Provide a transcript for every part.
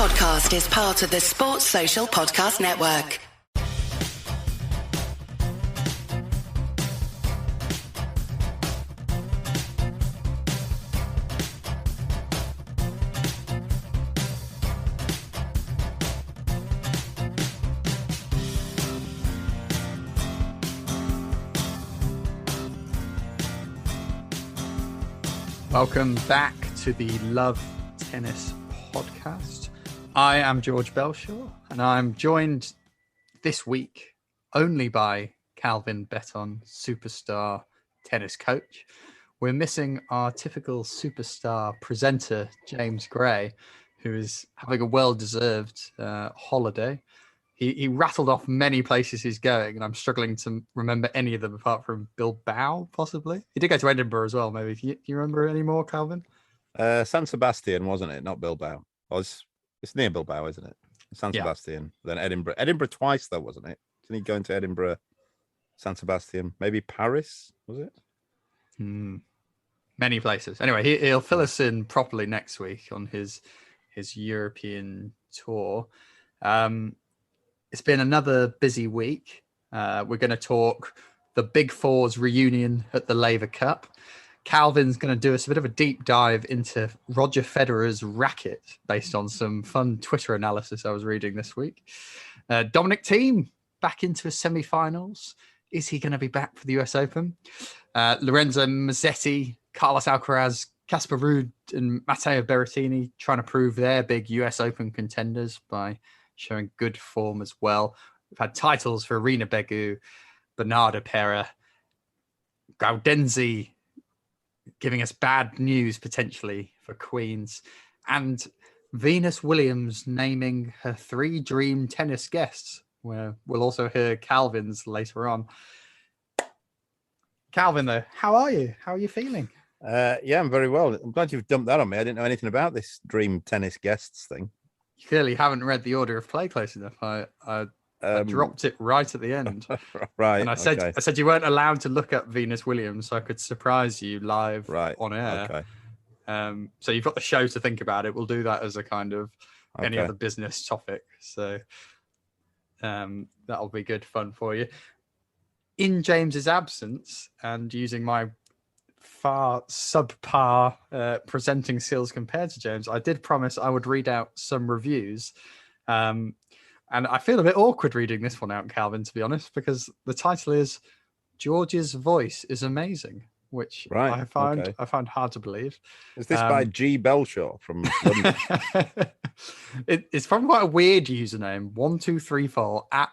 podcast is part of the Sports Social Podcast Network. Welcome back to the Love Tennis podcast. I am George Bellshaw, and I'm joined this week only by Calvin Betton, superstar tennis coach. We're missing our typical superstar presenter, James Gray, who is having a well-deserved holiday. He rattled off many places he's going, and I'm struggling to remember any of them apart from Bilbao, possibly. He did go to Edinburgh as well, maybe. Do you remember any more, Calvin? San Sebastian, wasn't it? Not Bilbao. It's near Bilbao, isn't it? San Sebastian, then Edinburgh. Edinburgh twice, though, wasn't it? Didn't he go into Edinburgh, San Sebastian? Maybe Paris, was it? Many places. Anyway, he'll fill us in properly next week on his European tour. It's been another busy week. We're going to talk the Big Four's reunion at the Laver Cup. Calvin's going to do us a bit of a deep dive into Roger Federer's racquet based on some fun Twitter analysis I was reading this week. Dominic Thiem back into his semi-finals. Is he going to be back for the US Open? Lorenzo Musetti, Carlos Alcaraz, Casper Ruud and Matteo Berrettini trying to prove they're big US Open contenders by showing good form as well. We've had titles for Irina-Camelia Begu, Bernarda Pera, Gaudenzi giving us bad news potentially for Queens, and Venus Williams naming her 3 dream tennis guests, where we'll also hear Calvin's later on. Calvin, though, how are you? How are you feeling? Yeah, I'm very well. I'm glad you've dumped that on me. I didn't know anything about this dream tennis guests thing. You clearly haven't read the order of play close enough. I dropped it right at the end. Right. And I said you weren't allowed to look up Venus Williams, so I could surprise you live on air. Okay. So you've got the show to think about it. We'll do that as a kind of any other business topic. So that'll be good fun for you. In James's absence, and using my far subpar presenting skills compared to James, I did promise I would read out some reviews. And I feel a bit awkward reading this one out, Calvin, to be honest, because the title is George's Voice is Amazing, which I found hard to believe. Is this by G. Bellshaw from London? It's from quite a weird username, 1234 $$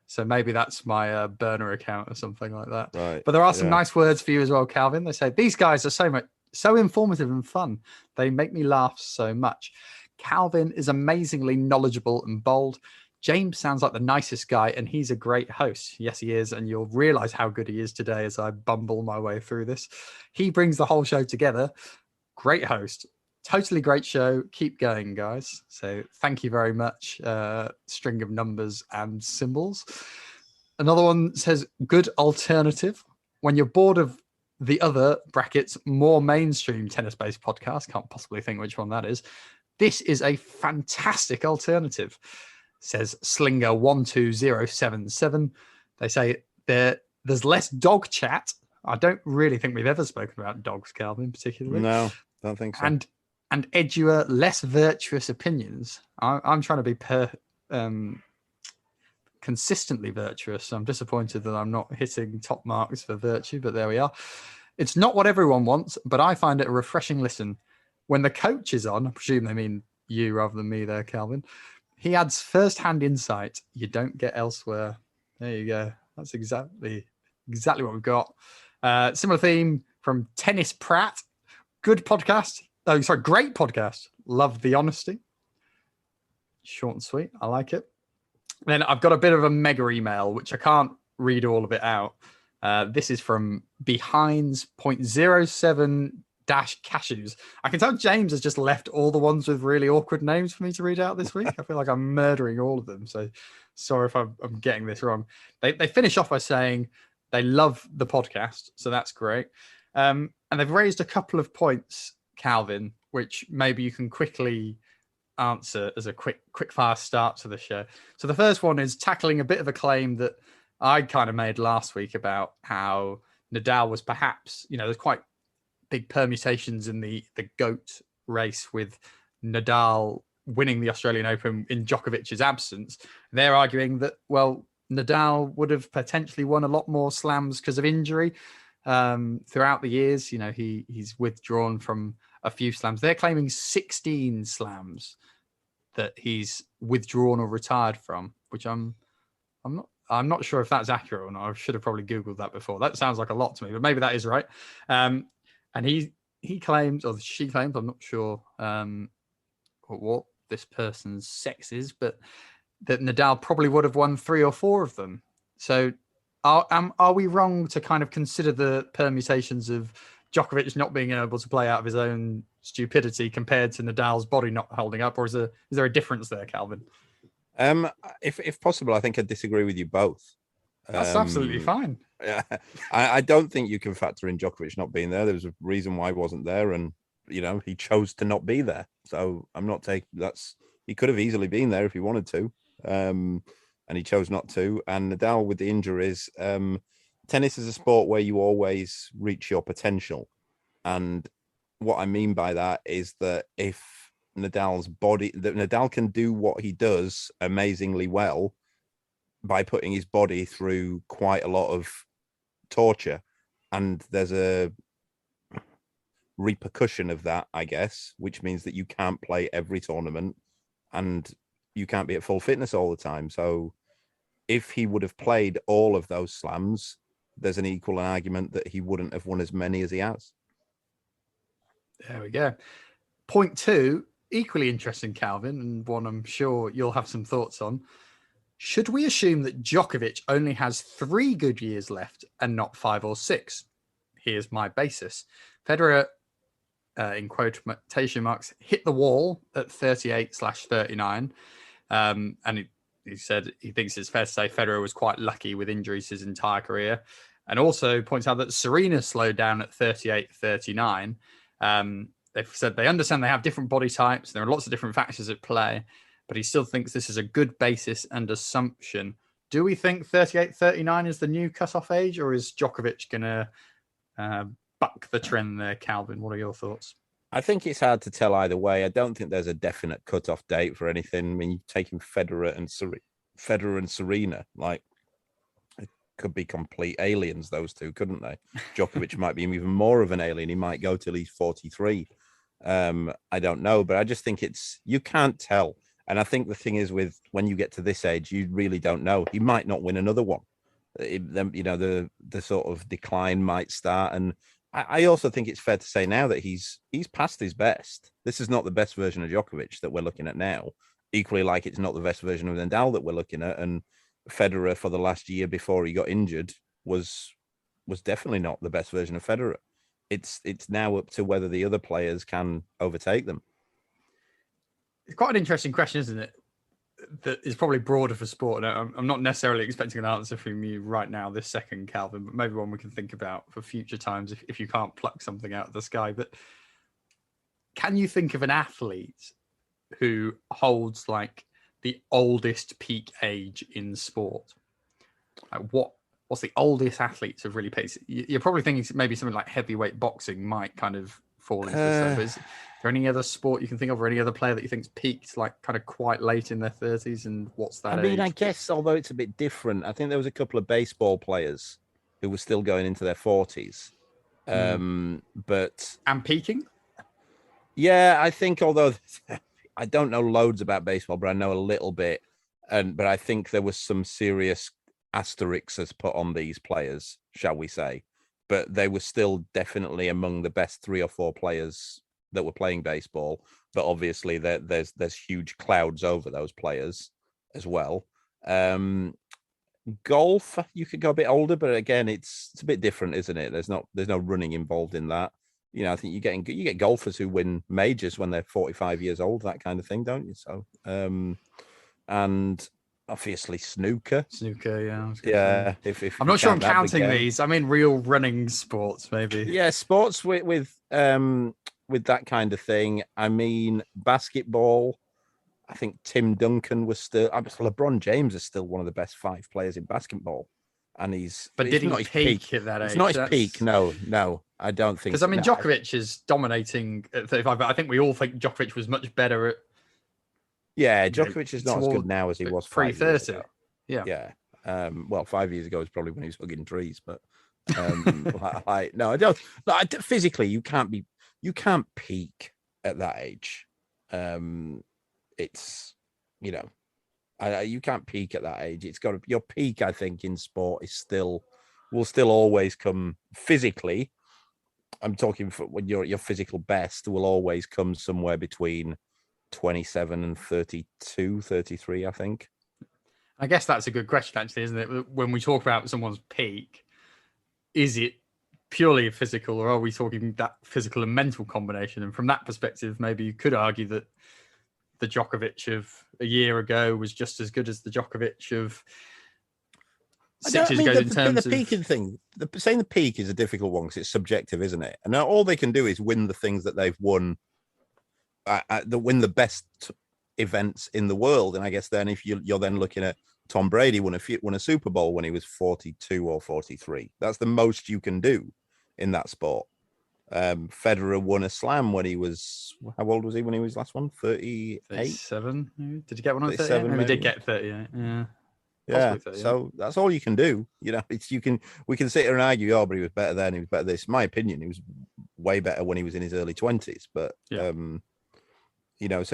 So maybe that's my burner account or something like that. Right. But there are some nice words for you as well, Calvin. They say, these guys are so informative and fun. They make me laugh so much. Calvin is amazingly knowledgeable and bold. James sounds like the nicest guy, and he's a great host. Yes, he is, and you'll realize how good he is today as I bumble my way through this. He brings the whole show together. Great host. Totally great show. Keep going, guys. So thank you very much. String of numbers and symbols. Another one says, good alternative. When you're bored of the other brackets, more mainstream tennis-based podcast, can't possibly think which one that is. This is a fantastic alternative, says Slinger12077. They say there's less dog chat. I don't really think we've ever spoken about dogs, Calvin, particularly. No, don't think so. And edgier, less virtuous opinions. I'm trying to be consistently virtuous. So I'm disappointed that I'm not hitting top marks for virtue, but there we are. It's not what everyone wants, but I find it a refreshing listen. When the coach is on, I presume they mean you rather than me there, Calvin, he adds first-hand insight you don't get elsewhere. There you go. That's exactly what we've got. Similar theme from Tennis Pratt. Good podcast. Oh, sorry, great podcast. Love the honesty. Short and sweet. I like it. Then I've got a bit of a mega email, which I can't read all of it out. This is from behinds.07-cashews. I can tell James has just left all the ones with really awkward names for me to read out this week. I feel like I'm murdering all of them. So sorry if I'm getting this wrong. They finish off by saying they love the podcast. So that's great. And they've raised a couple of points, Calvin, which maybe you can quickly answer as a quick fire start to the show. So the first one is tackling a bit of a claim that I kind of made last week about how Nadal was perhaps, there's quite big permutations in the GOAT race with Nadal winning the Australian Open in Djokovic's absence. They're arguing that, well, Nadal would have potentially won a lot more slams because of injury throughout the years. He's withdrawn from a few slams. They're claiming 16 slams that he's withdrawn or retired from, which I'm not sure if that's accurate or not. I should have probably Googled that before. That sounds like a lot to me, but maybe that is right. And he claims, or she claims, I'm not sure what this person's sex is, but that Nadal probably would have won 3 or 4 of them. So are we wrong to kind of consider the permutations of Djokovic not being able to play out of his own stupidity compared to Nadal's body not holding up, or is there a difference there, Calvin? If possible, I think I disagree with you both. That's absolutely fine. I don't think you can factor in Djokovic not being there. There was a reason why he wasn't there, and he chose to not be there. So I'm not taking he could have easily been there if he wanted to, and he chose not to. And Nadal with the injuries, tennis is a sport where you always reach your potential, and what I mean by that is that if Nadal can do what he does amazingly well by putting his body through quite a lot of torture, and there's a repercussion of that, I guess, which means that you can't play every tournament and you can't be at full fitness all the time. So if he would have played all of those slams, there's an equal argument that he wouldn't have won as many as he has. There we go. Point 2, equally interesting, Calvin, and one I'm sure you'll have some thoughts on. Should we assume that Djokovic only has 3 good years left and not 5 or 6? Here's my basis. Federer, in quotation marks, hit the wall at 38/39. And he said he thinks it's fair to say Federer was quite lucky with injuries his entire career. And also points out that Serena slowed down at 38/39. They've said they understand they have different body types. There are lots of different factors at play, but he still thinks this is a good basis and assumption. Do we think 38/39 is the new cutoff age, or is Djokovic going to buck the trend there, Calvin? What are your thoughts? I think it's hard to tell either way. I don't think there's a definite cutoff date for anything. I mean, you're taking Federer and Serena, like, it could be complete aliens, those two, couldn't they? Djokovic might be even more of an alien. He might go till he's 43. I don't know, but I just think you can't tell. And I think the thing is, with when you get to this age, you really don't know. He might not win another one. The sort of decline might start. And I also think it's fair to say now that he's past his best. This is not the best version of Djokovic that we're looking at now. Equally, like it's not the best version of Nadal that we're looking at. And Federer, for the last year before he got injured, was definitely not the best version of Federer. It's now up to whether the other players can overtake them. It's quite an interesting question, isn't it? That is probably broader for sport. I'm not necessarily expecting an answer from you right now, this second, Calvin, but maybe one we can think about for future times if you can't pluck something out of the sky. But can you think of an athlete who holds like the oldest peak age in sport? Like what's the oldest athletes have really paid? You're probably thinking maybe something like heavyweight boxing might kind of fall into this. Is there any other sport you can think of, or any other player that you think's peaked like kind of quite late in their 30s? And what's that? I mean, I guess although it's a bit different, I think there was a couple of baseball players who were still going into their 40s, but and peaking. Yeah, I think although I don't know loads about baseball, but I know a little bit, but I think there was some serious asterisks put on these players, shall we say? But they were still definitely among the best 3 or 4 players that were playing baseball. But obviously, there's huge clouds over those players as well. Golf, you could go a bit older, but again, it's a bit different, isn't it? There's no running involved in that. I think you get golfers who win majors when they're 45 years old, that kind of thing, don't you? So, and obviously snooker. Snooker, yeah. Yeah, if I'm you not sure I'm count that big counting game. these. I mean, real running sports, maybe. Yeah, sports with that kind of thing. I mean, basketball. I think Tim Duncan was still. LeBron James is still one of the best 5 players in basketball, and But did he not his peak at that age? It's not his peak. No, I don't think. Because I mean, Djokovic is dominating at 35, but I think we all think Djokovic was much better at. Yeah, Djokovic is not as good now as he was pre-30. Yeah. Well, 5 years ago was probably when he was hugging trees, but no, I don't. No, physically, you can't peak at that age. It's you can't peak at that age. It's got to, your peak, I think, in sport will still always come physically. I'm talking for when your physical best will always come somewhere between 27 and 32, 33, I think. I guess that's a good question, actually, isn't it? When we talk about someone's peak, is it purely physical, or are we talking that physical and mental combination? And from that perspective, maybe you could argue that the Djokovic of a year ago was just as good as the Djokovic of 6 years ago in terms of... The peaking thing, saying the peak is a difficult one because it's subjective, isn't it? And all they can do is win the things that they've won, win the best events in the world. And I guess then if you're then looking at Tom Brady won a Super Bowl when he was 42 or 43. That's the most you can do in that sport. Federer won a slam when he was, how old was he when he was last one? 38? 37? Did he get one on 38? Maybe he did get 38. Yeah. So that's all you can do. We can sit here and argue, oh, but he was better then, he was better this. In my opinion, he was way better when he was in his early 20s. But so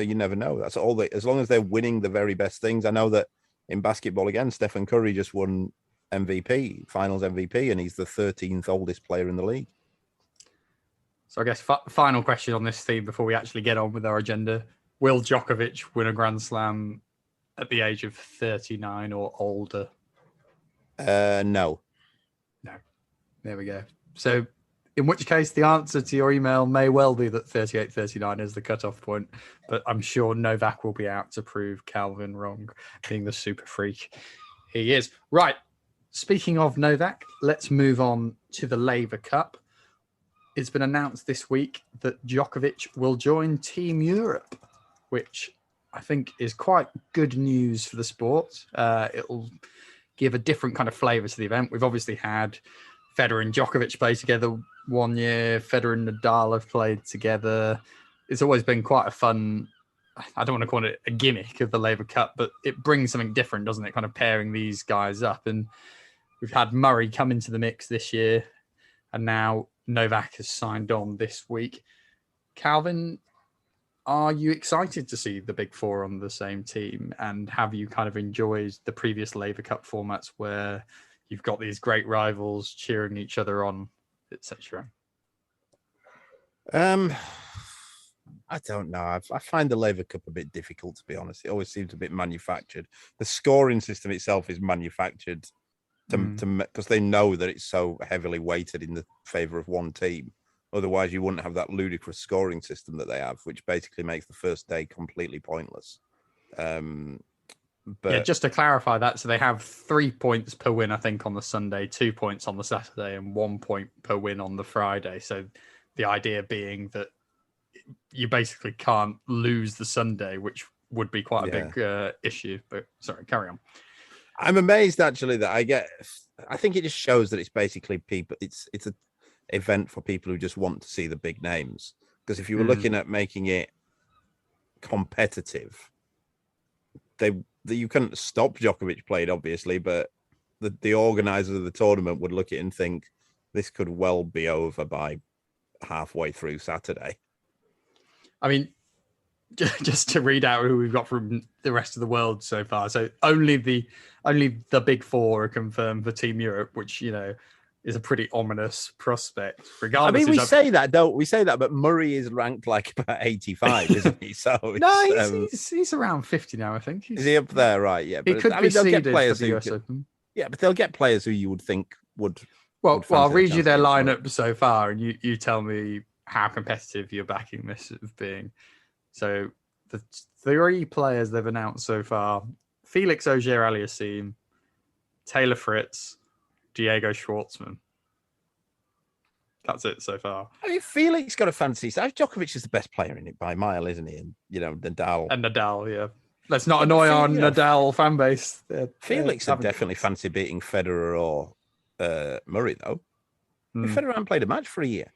you never know. That's all as long as they're winning the very best things. I know that in basketball again, Stephen Curry just won finals MVP, and he's the 13th oldest player in the league. So I guess final question on this theme before we actually get on with our agenda. Will Djokovic win a Grand Slam at the age of 39 or older? No. There we go. So in which case the answer to your email may well be that 38, 39 is the cutoff point, but I'm sure Novak will be out to prove Calvin wrong, being the super freak he is. Right. Speaking of Novak, let's move on to the Laver Cup. It's been announced this week that Djokovic will join Team Europe, which I think is quite good news for the sport. It'll give a different kind of flavour to the event. We've obviously had Federer and Djokovic play together one year. Federer and Nadal have played together. It's always been quite a fun, I don't want to call it a gimmick of the Laver Cup, but it brings something different, doesn't it? Kind of pairing these guys up. And we've had Murray come into the mix this year, and now Novak has signed on this week. Calvin, are you excited to see the big four on the same team? And have you kind of enjoyed the previous Laver Cup formats where you've got these great rivals cheering each other on, etc.? I don't know. I find the Laver Cup a bit difficult, to be honest. It always seems a bit manufactured. The scoring system itself is manufactured because they know that it's so heavily weighted in the favour of one team. Otherwise, you wouldn't have that ludicrous scoring system that they have, which basically makes the first day completely pointless. But just to clarify that, so they have 3 points per win, I think, on the Sunday, 2 points on the Saturday, and 1 point per win on the Friday. So the idea being that you basically can't lose the Sunday, which would be quite a big issue. But sorry, carry on. I'm amazed actually that I think it just shows that it's basically people. It's an event for people who just want to see the big names. Because if you were looking at making it competitive, you couldn't stop Djokovic playing, obviously, but the organisers of the tournament would look at it and think this could well be over by halfway through Saturday. I mean, just to read out who we've got from the rest of the world so far. So only the big four are confirmed for Team Europe, which, is a pretty ominous prospect. Regardless, I mean, we say that, but Murray is ranked like about 85, isn't he? So no, he's around 50 now, I think. Is he up there? Right, yeah. But he could be seeded for the US Open. Yeah, but they'll get players who you would think would. Well, I'll read you their lineup so far, and you tell me how competitive you're backing this as being. So the 3 players they've announced so far Felix Auger-Aliassime, Taylor Fritz, Diego Schwartzman. That's it so far. I mean, Felix got a fancy. Djokovic is the best player in it by a mile, isn't he? And Nadal. And Nadal, yeah. Let's not annoy our Nadal fan base. Felix would definitely fancy beating Federer or Murray, though. Federer hasn't played a match for a year.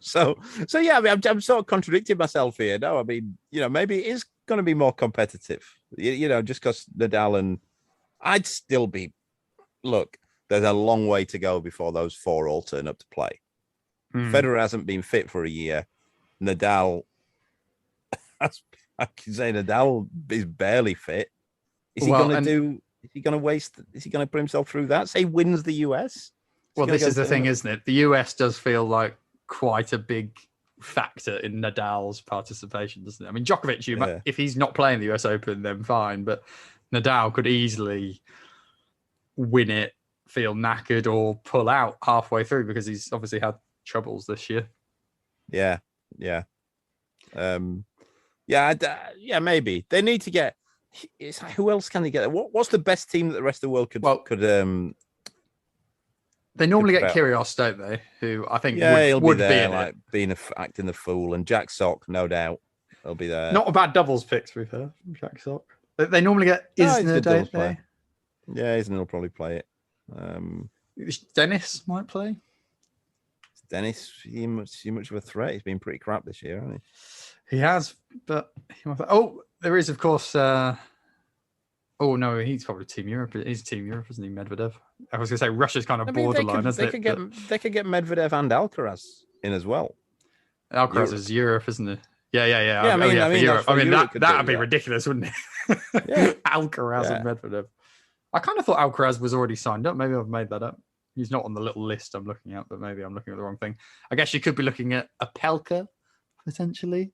So yeah. I mean, I'm sort of contradicting myself here. No, I mean, maybe it is going to be more competitive. Just because Nadal and I'd still be. Look, there's a long way to go before those four all turn up to play. Federer hasn't been fit for a year. Nadal, I can say Nadal is barely fit. Is he going to put himself through that? Say he wins the US? Well, this is the thing, isn't it? The US does feel like quite a big factor in Nadal's participation, doesn't it? I mean, Djokovic, if he's not playing the US Open, then fine. But Nadal could easily win it, feel knackered, or pull out halfway through because he's obviously had troubles this year. Yeah. Maybe they need to get. It's like, who else can they get? What's the best team that the rest of the world could? They normally get Kyrgios, don't they? Who I think would be there, be like acting the fool, and Jack Sock, no doubt, he'll be there. Not a bad doubles pick, to be fair, from Jack Sock. They normally get Isner, don't they? Yeah, Isner will probably play it. Dennis might play. Dennis, he much of a threat. He's been pretty crap this year, hasn't he? He has, but he might play. There is, of course. No, he's probably Team Europe. He's Team Europe, isn't he? Medvedev. I was going to say Russia's kind of borderline, isn't it? They could get Medvedev and Alcaraz in as well. Alcaraz is Europe, isn't it? Yeah. For Europe. I mean, that would be yeah. ridiculous, wouldn't it? Yeah. Alcaraz and Medvedev. I kind of thought Alcaraz was already signed up. Maybe I've made that up. He's not on the little list I'm looking at, but maybe I'm looking at the wrong thing. I guess you could be looking at a Pelka, potentially.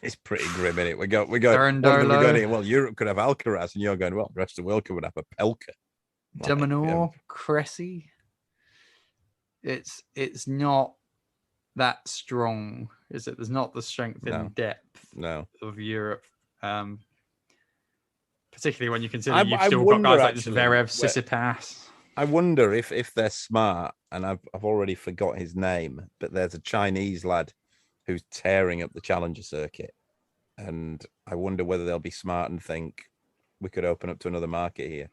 It's pretty grim, isn't it? We go. Well, Europe could have Alcaraz, and you're going, well, the rest of the world could have a Pelka. Dominor, Cressy. It's not that strong, is it? There's not the strength and depth of Europe. Particularly when you consider you've still got guys like Zverev, Tsitsipas. I wonder if they're smart, and I've already forgot his name, but there's a Chinese lad who's tearing up the Challenger circuit, and I wonder whether they'll be smart and think we could open up to another market here.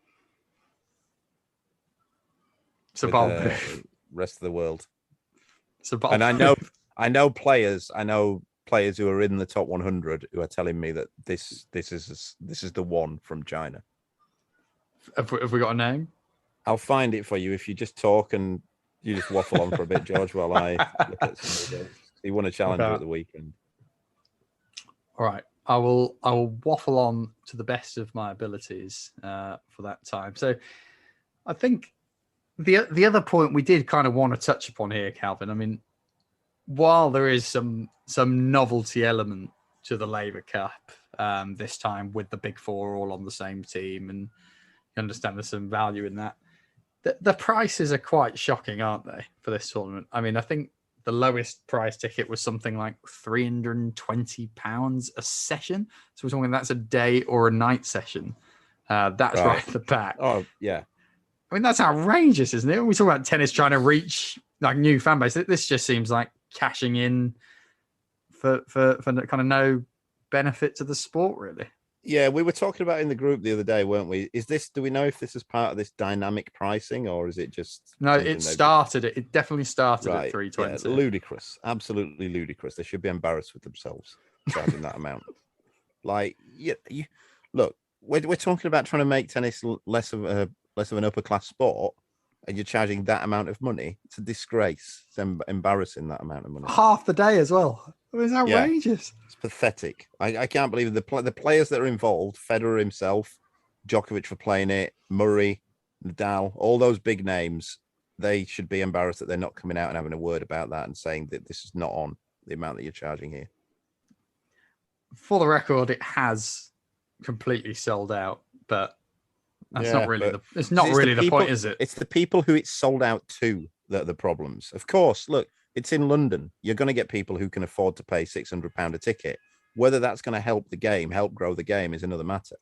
Rest of the world. And I know players who are in the top 100 who are telling me that this is the one from China. Have we got a name? I'll find it for you if you just talk and you just waffle on for a bit, George, while I look at some of those. He won a challenger at the weekend. All right. I will waffle on to the best of my abilities for that time. So I think the other point we did kind of want to touch upon here, Calvin, I mean, while there is some novelty element to the Laver Cup this time with the big four all on the same team, and you understand there's some value in that, the prices are quite shocking, aren't they, for this tournament? I mean, I think the lowest price ticket was something like £320 a session. So we're talking that's a day or a night session. That's right at the back. Oh, yeah. I mean, that's outrageous, isn't it? When we talk about tennis trying to reach like new fan base, this just seems like cashing in for kind of no benefit to the sport, really. Yeah, we were talking about in the group the other day, weren't we? Do we know if this is part of this dynamic pricing, or is it just... No, it definitely started at 320. Yeah, ludicrous. Absolutely ludicrous. They should be embarrassed with themselves charging that amount. Like, look, we're talking about trying to make tennis less of an upper class sport, and you're charging that amount of money. It's a disgrace. It's embarrassing, that amount of money. Half the day as well. It was outrageous. Yeah, it's pathetic. I can't believe the players that are involved, Federer himself, Djokovic for playing it, Murray, Nadal, all those big names, they should be embarrassed that they're not coming out and having a word about that and saying that this is not on the amount that you're charging here. For the record, it has completely sold out, but that's not really the point, is it? It's the people who it's sold out to that are the problems. Of course, look, it's in London. You're going to get people who can afford to pay £600 a ticket. Whether that's going to help grow the game, is another matter.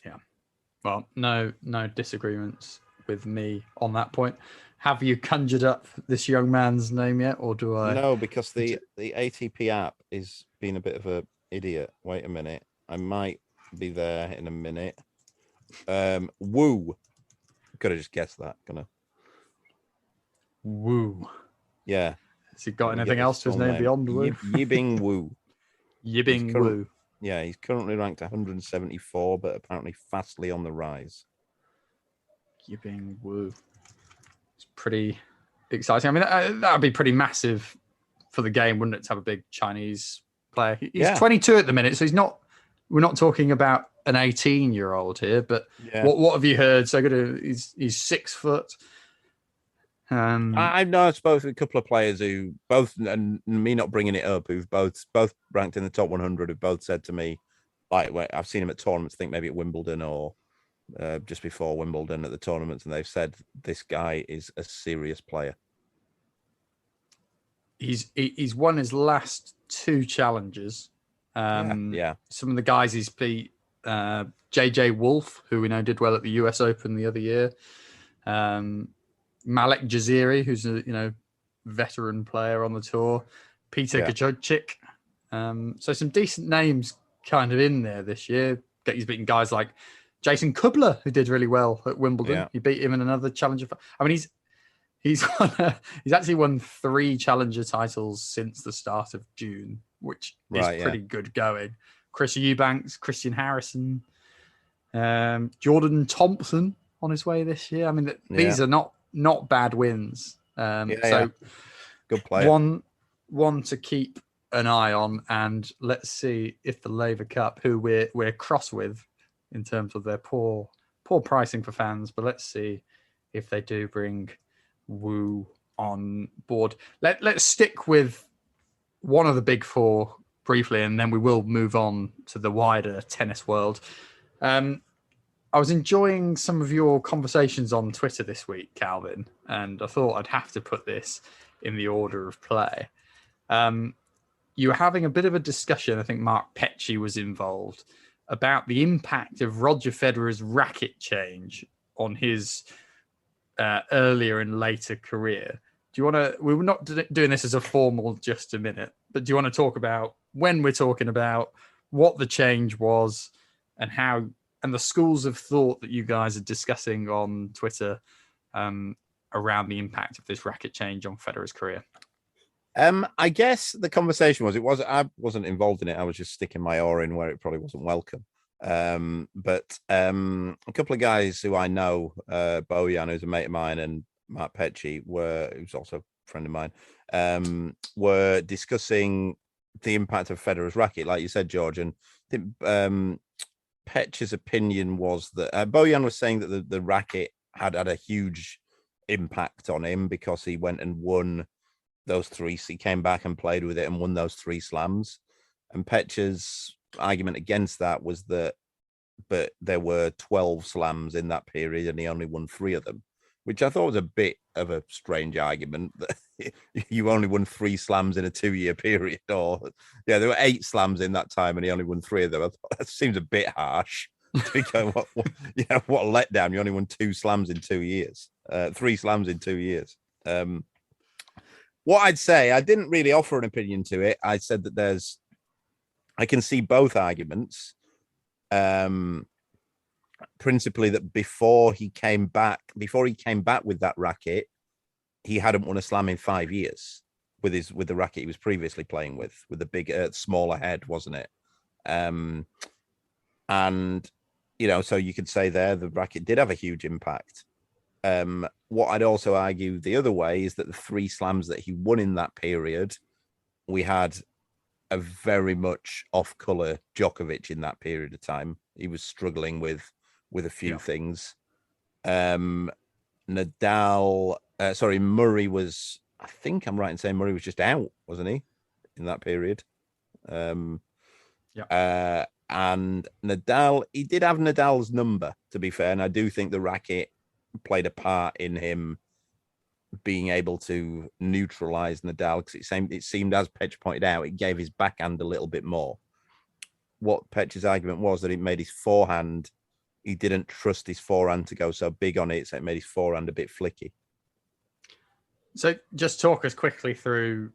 Yeah. Well, no disagreements with me on that point. Have you conjured up this young man's name yet, or do I? No, because the ATP app is being a bit of a idiot. Wait a minute. I might be there in a minute. Wu. Could have just guessed that. Gonna. Wu. Yeah. Has he got anything else to his name beyond Wu? Yibing Wu. Yibing Wu. Yeah, he's currently ranked 174, but apparently fastly on the rise. Yibing Wu. It's pretty exciting. I mean, that would be pretty massive for the game, wouldn't it, to have a big Chinese player? He's 22 at the minute, so we're not talking about an 18-year-old here, but what have you heard? So he's 6 foot. I know, I suppose a couple of players who both, and me not bringing it up, who've both ranked in the top 100, have both said to me, like, I've seen him at tournaments, I think maybe at Wimbledon or just before Wimbledon at the tournaments, and they've said this guy is a serious player. He's won his last 2 challenges. Some of the guys he's beat, JJ Wolf, who we know did well at the US Open the other year. Malek Jaziri, who's a veteran player on the tour. Peter Gajodchik. So some decent names kind of in there this year. He's beaten guys like Jason Kubler, who did really well at Wimbledon. Yeah. He beat him in another challenger. I mean, he's actually won 3 challenger titles since the start of June, which is pretty good going. Chris Eubanks, Christian Harrison, Jordan Thompson on his way this year. I mean, these are not bad wins. Good player. One to keep an eye on, and let's see if the Laver Cup, who we're cross with in terms of their poor pricing for fans, but let's see if they do bring Wu on board. Let's stick with one of the big 4 briefly, and then we will move on to the wider tennis world. I was enjoying some of your conversations on Twitter this week, Calvin, and I thought I'd have to put this in the order of play. You were having a bit of a discussion, I think Mark Petchey was involved, about the impact of Roger Federer's racket change on his earlier and later career. Do you want to, we were not doing this as a formal just a minute, but do you want to talk about when we're talking about what the change was and how, and the schools of thought that you guys are discussing on Twitter around the impact of this racket change on Federer's career? I guess the conversation I wasn't involved in it. I was just sticking my oar in where it probably wasn't welcome. But a couple of guys who I know, Bojan, who's a mate of mine, and Mark Petchey, who's also a friend of mine, were discussing the impact of Federer's racket, like you said, George. And I think Petch's opinion was that Bojan was saying that the racket had a huge impact on him because he went and won those 3. He came back and played with it and won those 3 slams. And Petch's argument against that was that, but there were 12 slams in that period and he only won 3 of them, which I thought was a bit of a strange argument, that you only won 3 slams in a 2-year period. Or there were 8 slams in that time and he only won 3 of them. I thought that seems a bit harsh. Going, what a letdown. You only won 2 slams in 2 years, 3 slams in 2 years. What I'd say, I didn't really offer an opinion to it. I said that I can see both arguments. Principally that before he came back with that racket, he hadn't won a slam in 5 years with the racket he was previously playing with the big, smaller head, wasn't it? And so you could say there the racket did have a huge impact. What I'd also argue the other way is that the 3 slams that he won in that period, we had a very much off-color Djokovic in that period of time. He was struggling with a few things. Murray was, I think I'm right in saying Murray was just out, wasn't he, in that period? And Nadal, he did have Nadal's number, to be fair, and I do think the racket played a part in him being able to neutralize Nadal, because it seemed, as Petch pointed out, it gave his backhand a little bit more. What Petch's argument was that it made his forehand, he didn't trust his forehand to go so big on it, so it made his forehand a bit flicky. So just talk us quickly through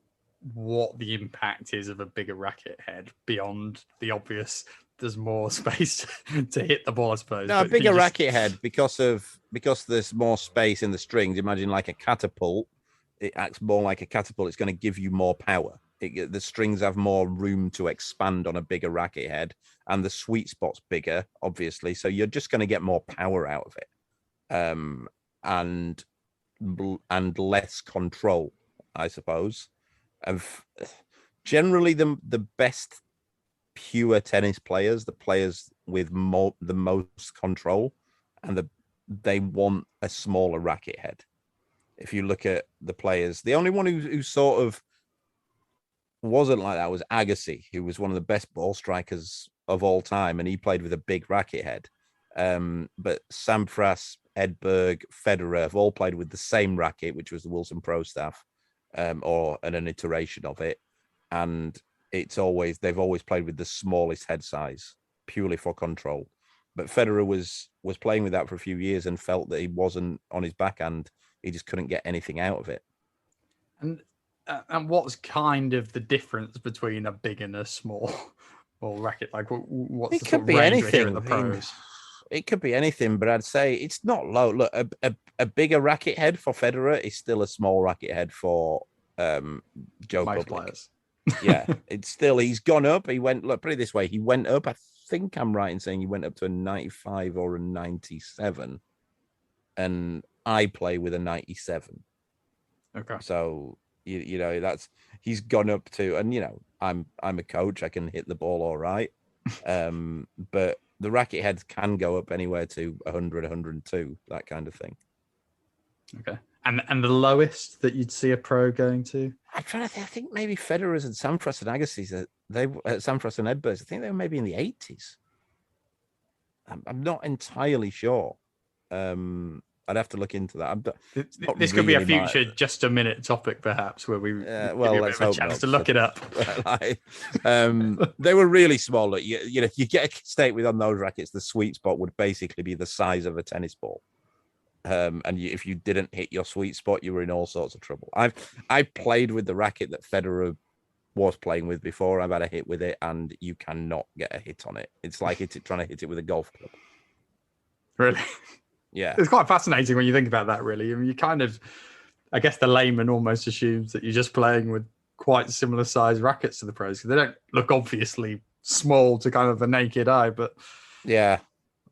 what the impact is of a bigger racket head beyond the obvious. There's more space to hit the ball, I suppose. No, a bigger racket head because there's more space in the strings. Imagine like a catapult. It acts more like a catapult. It's going to give you more power. The strings have more room to expand on a bigger racket head, and the sweet spot's bigger, obviously. So you're just going to get more power out of it, and less control, I suppose. Of generally the best pure tennis players, the players with the most control, and they want a smaller racket head. If you look at the players, the only one who sort of wasn't like that was Agassi, who was one of the best ball strikers of all time, and he played with a big racket head. But Sampras, Edberg, Federer have all played with the same racket, which was the Wilson Pro Staff, or an iteration of it, and they've always played with the smallest head size purely for control. But Federer was playing with that for a few years and felt that he wasn't on his backhand. He just couldn't get anything out of it. And what's kind of the difference between a big and a small racket? Like, what's the sort of range we hear in the pros? It could be anything, but I'd say it's not low. Look, a bigger racket head for Federer is still a small racket head for Djokovic. Yeah, it's still, he's gone up. He went, look, put it this way, he went up. I think I'm right in saying he went up to a 95 or a 97, and I play with a 97. Okay, so you know he's gone up to, and I'm a coach. I can hit the ball all right, but the racket heads can go up anywhere to 100, 102, that kind of thing. Okay. And the lowest that you'd see a pro going to? I'm trying to think. I think maybe Federer's and Sampras and Agassi's, Sampras and Edbergs, I think they were maybe in the 80s. I'm not entirely sure. I'd have to look into that. This could be a future just a minute topic, perhaps, where we let's hope a chance to look it up. They were really small. Look, you get a state with on those rackets, the sweet spot would basically be the size of a tennis ball. If you didn't hit your sweet spot, you were in all sorts of trouble. I played with the racket that Federer was playing with before. I've had a hit with it, and you cannot get a hit on it. It's like trying to hit it with a golf club. Really? Yeah. It's quite fascinating when you think about that, really. I mean, you kind of, I guess the layman almost assumes that you're just playing with quite similar size rackets to the pros, because they don't look obviously small to kind of the naked eye, but yeah.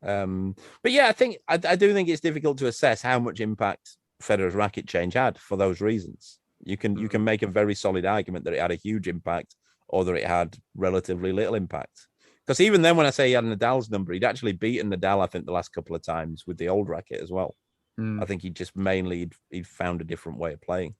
But yeah, I do think it's difficult to assess how much impact Federer's racket change had for those reasons. You can make a very solid argument that it had a huge impact, or that it had relatively little impact. Because even then, when I say he had Nadal's number, he'd actually beaten Nadal, I think, the last couple of times with the old racket as well. I think he just he'd found a different way of playing.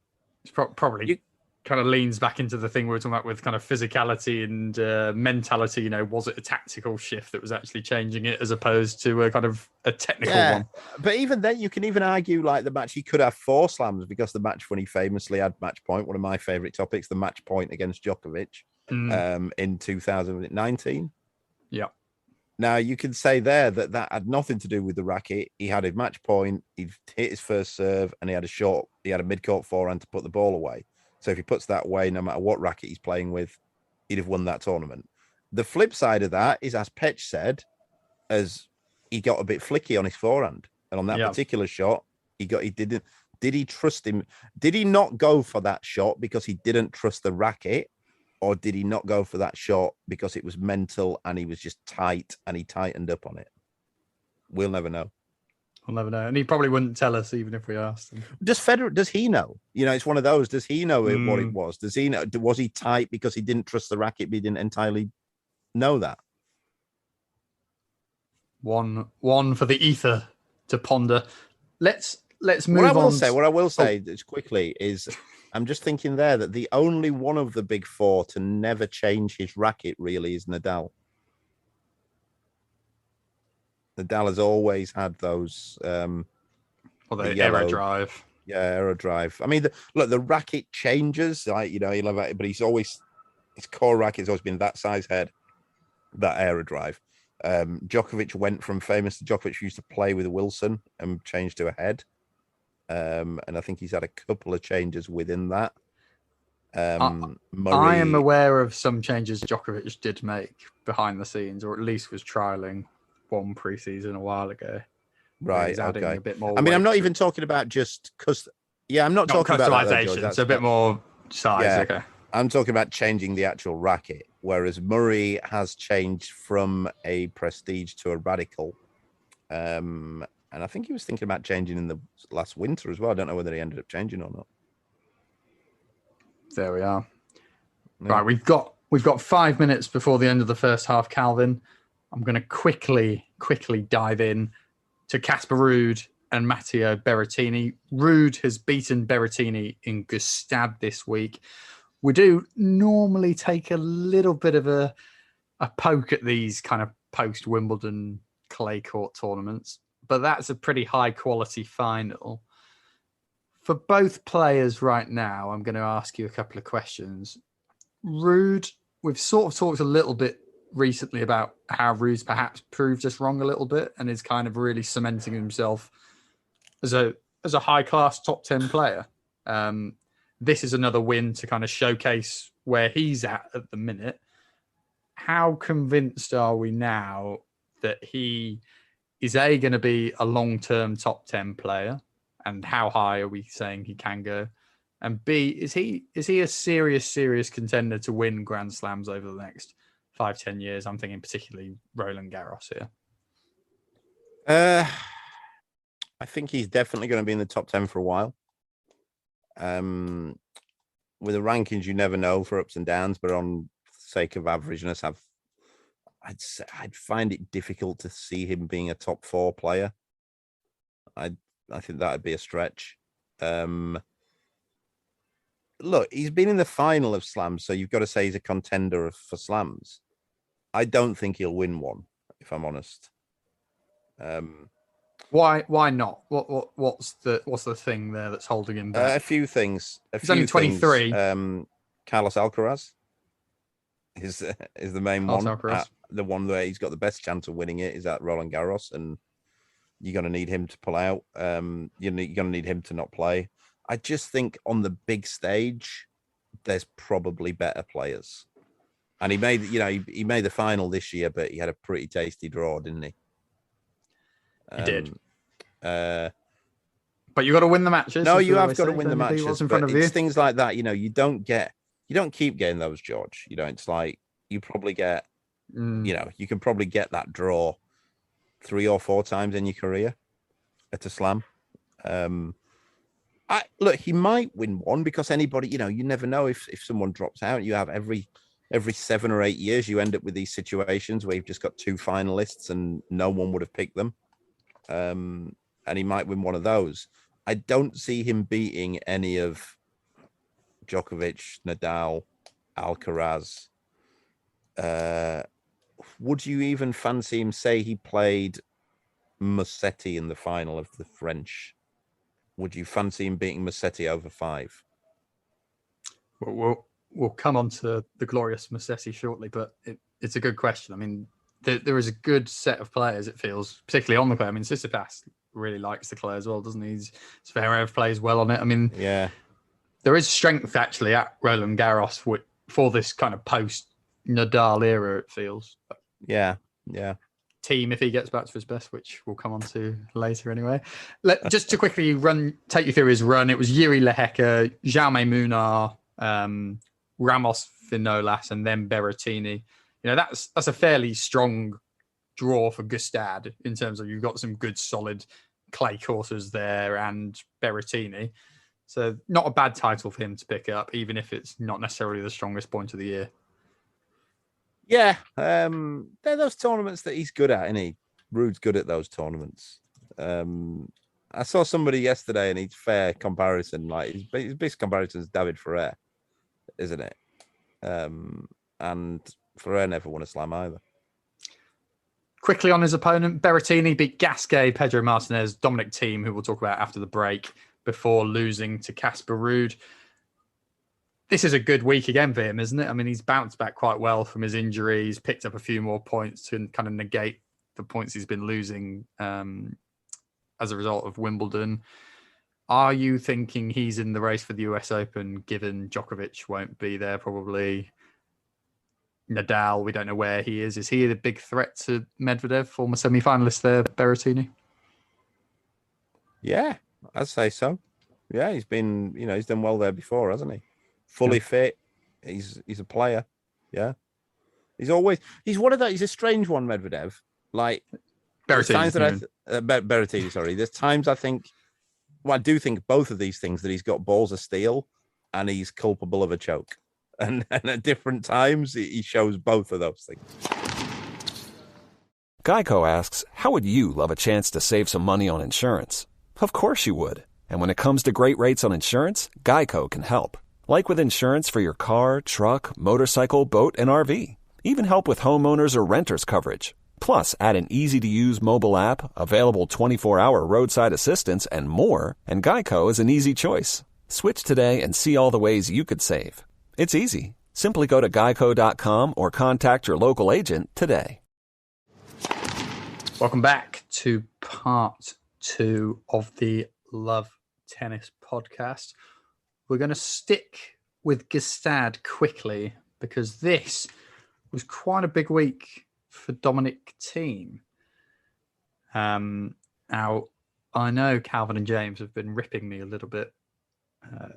It's probably kind of leans back into the thing we were talking about with kind of physicality and mentality. Was it a tactical shift that was actually changing it, as opposed to a kind of a technical one? But even then, you can even argue like the match, he could have 4 slams, because the match when he famously had match point, one of my favorite topics, the match point against Djokovic in 2019. Yeah. Now, you can say there that had nothing to do with the racket. He had a match point, he'd hit his first serve, and he had a mid-court forehand to put the ball away. So if he puts that away, no matter what racket he's playing with, he'd have won that tournament. The flip side of that is, as Petch said, as he got a bit flicky on his forehand. And on that particular shot, did he trust him? Did he not go for that shot because he didn't trust the racket? Or did he not go for that shot because it was mental and he was just tight and he tightened up on it? We'll never know. We'll never know. And he probably wouldn't tell us even if we asked him. Does Federer, does he know? It's one of those. Does he know what it was? Does he know? Was he tight because he didn't trust the racket, but he didn't entirely know that? One for the ether to ponder. Let's move on. What I will say just quickly is, I'm just thinking there that the only one of the big 4 to never change his racket really is Nadal. Nadal has always had those the yellow drive. Yeah, aero drive. I mean, look, the racket changes. He'll have it, but his core racket's always been that size head, that aero drive. Djokovic went from famous to Djokovic who used to play with Wilson and changed to a head. And I think he's had a couple of changes within that. I am aware of some changes Djokovic did make behind the scenes, or at least was trialing one preseason a while ago. Right. Adding Okay. a bit more. I mean, I'm not even talking about just I'm not talking about customization. It's a bit more size. Yeah, okay. I'm talking about changing the actual racket, whereas Murray has changed from a prestige to a radical. And I think he was thinking about changing in the last winter as well. I don't know whether he ended up changing or not. There we are. Yeah. Right, we've got 5 minutes before the end of the first half, Calvin. I'm going to quickly dive in to Casper Ruud and Matteo Berrettini. Ruud has beaten Berrettini in Gstaad this week. We do normally take a little bit of a poke at these kind of post-Wimbledon clay court tournaments, but that's a pretty high-quality final. For both players right now, I'm going to ask you a couple of questions. Ruud, we've sort of talked a little bit recently about how Ruud's perhaps proved us wrong a little bit and is kind of really cementing himself as a high-class top 10 player. This is another win to kind of showcase where he's at the minute. How convinced are we now that he is going to be a long-term top 10 player? And how high are we saying he can go? And B, is he a serious contender to win Grand Slams over the next 5-10 years? I'm thinking particularly Roland Garros here. I think he's definitely going to be in the top 10 for a while. With the rankings, you never know for ups and downs, but on the sake of averageness, I'd find it difficult to see him being a top 4 player. I think that would be a stretch. Look, he's been in the final of slams, so you've got to say he's a contender for slams. I don't think he'll win one, if I'm honest. Why not? What's the thing there that's holding him back? A few things. He's only 23. Carlos Alcaraz is the main Carlos one. Alcaraz. The one where he's got the best chance of winning it is at Roland Garros, and you're going to need him to pull out. You're going to need him to not play. I just think on the big stage, there's probably better players. And he made the final this year, but he had a pretty tasty draw, didn't he? He did. But you got to win the matches. No, you have got to win the matches. But it's things like that, you don't keep getting those, George. It's like you probably get, you can probably get that draw 3 or 4 times in your career at a slam. Look, he might win one because anybody, you never know if someone drops out. You have every 7 or 8 years, you end up with these situations where you've just got 2 finalists and no one would have picked them. And he might win one of those. I don't see him beating any of Djokovic, Nadal, Alcaraz. Would you even fancy him? Say he played Musetti in the final of the French. Would you fancy him beating Musetti over 5? We'll come on to the glorious Musetti shortly, but it's a good question. I mean, there is a good set of players, it feels, particularly on the clay. I mean, Tsitsipas really likes the clay as well, doesn't he? Zverev plays well on it. I mean, yeah, there is strength actually at Roland Garros for this kind of post-Nadal era, it feels. Yeah. Thiem, if he gets back to his best, which we'll come on to later anyway. Just to quickly take you through his run, it was Jiri Lehecka, Jaume Munar, Ramos Vinolas, and then Berrettini. That's a fairly strong draw for Gstaad in terms of you've got some good solid clay courses there and Berrettini. So not a bad title for him to pick up, even if it's not necessarily the strongest point of the year. Yeah, they're those tournaments that he's good at, isn't he? Ruud's good at those tournaments. I saw somebody yesterday, and his fair comparison, like his biggest comparison is David Ferrer, isn't it? And Ferrer never won a slam either. Quickly on his opponent, Berrettini beat Gasquet, Pedro Martinez, Dominic Thiem, who we'll talk about after the break, before losing to Casper Ruud. This is a good week again for him, isn't it? I mean, he's bounced back quite well from his injury. He's picked up a few more points to kind of negate the points he's been losing as a result of Wimbledon. Are you thinking he's in the race for the US Open, given Djokovic won't be there probably? Nadal, we don't know where he is. Is he the big threat to Medvedev, former semi-finalist there, Berrettini? Yeah, I'd say so. Yeah, he's been, he's done well there before, hasn't he? Fully fit. He's a player. Yeah. He's one of those, he's a strange one, Medvedev. Like, Berrettini. Berrettini, sorry. There's times I do think both of these things, that he's got balls of steel and he's culpable of a choke. And at different times, he shows both of those things. Geico asks, how would you love a chance to save some money on insurance? Of course you would. And when it comes to great rates on insurance, Geico can help. Like with insurance for your car, truck, motorcycle, boat, and RV. Even help with homeowners or renters coverage. Plus, add an easy-to-use mobile app, available 24-hour roadside assistance, and more, and Geico is an easy choice. Switch today and see all the ways you could save. It's easy. Simply go to geico.com or contact your local agent today. Welcome back to part 2 of the Love Tennis podcast. We're going to stick with Gstaad quickly because this was quite a big week for Dominic Thiem. Now, I know Calvin and James have been ripping me a little bit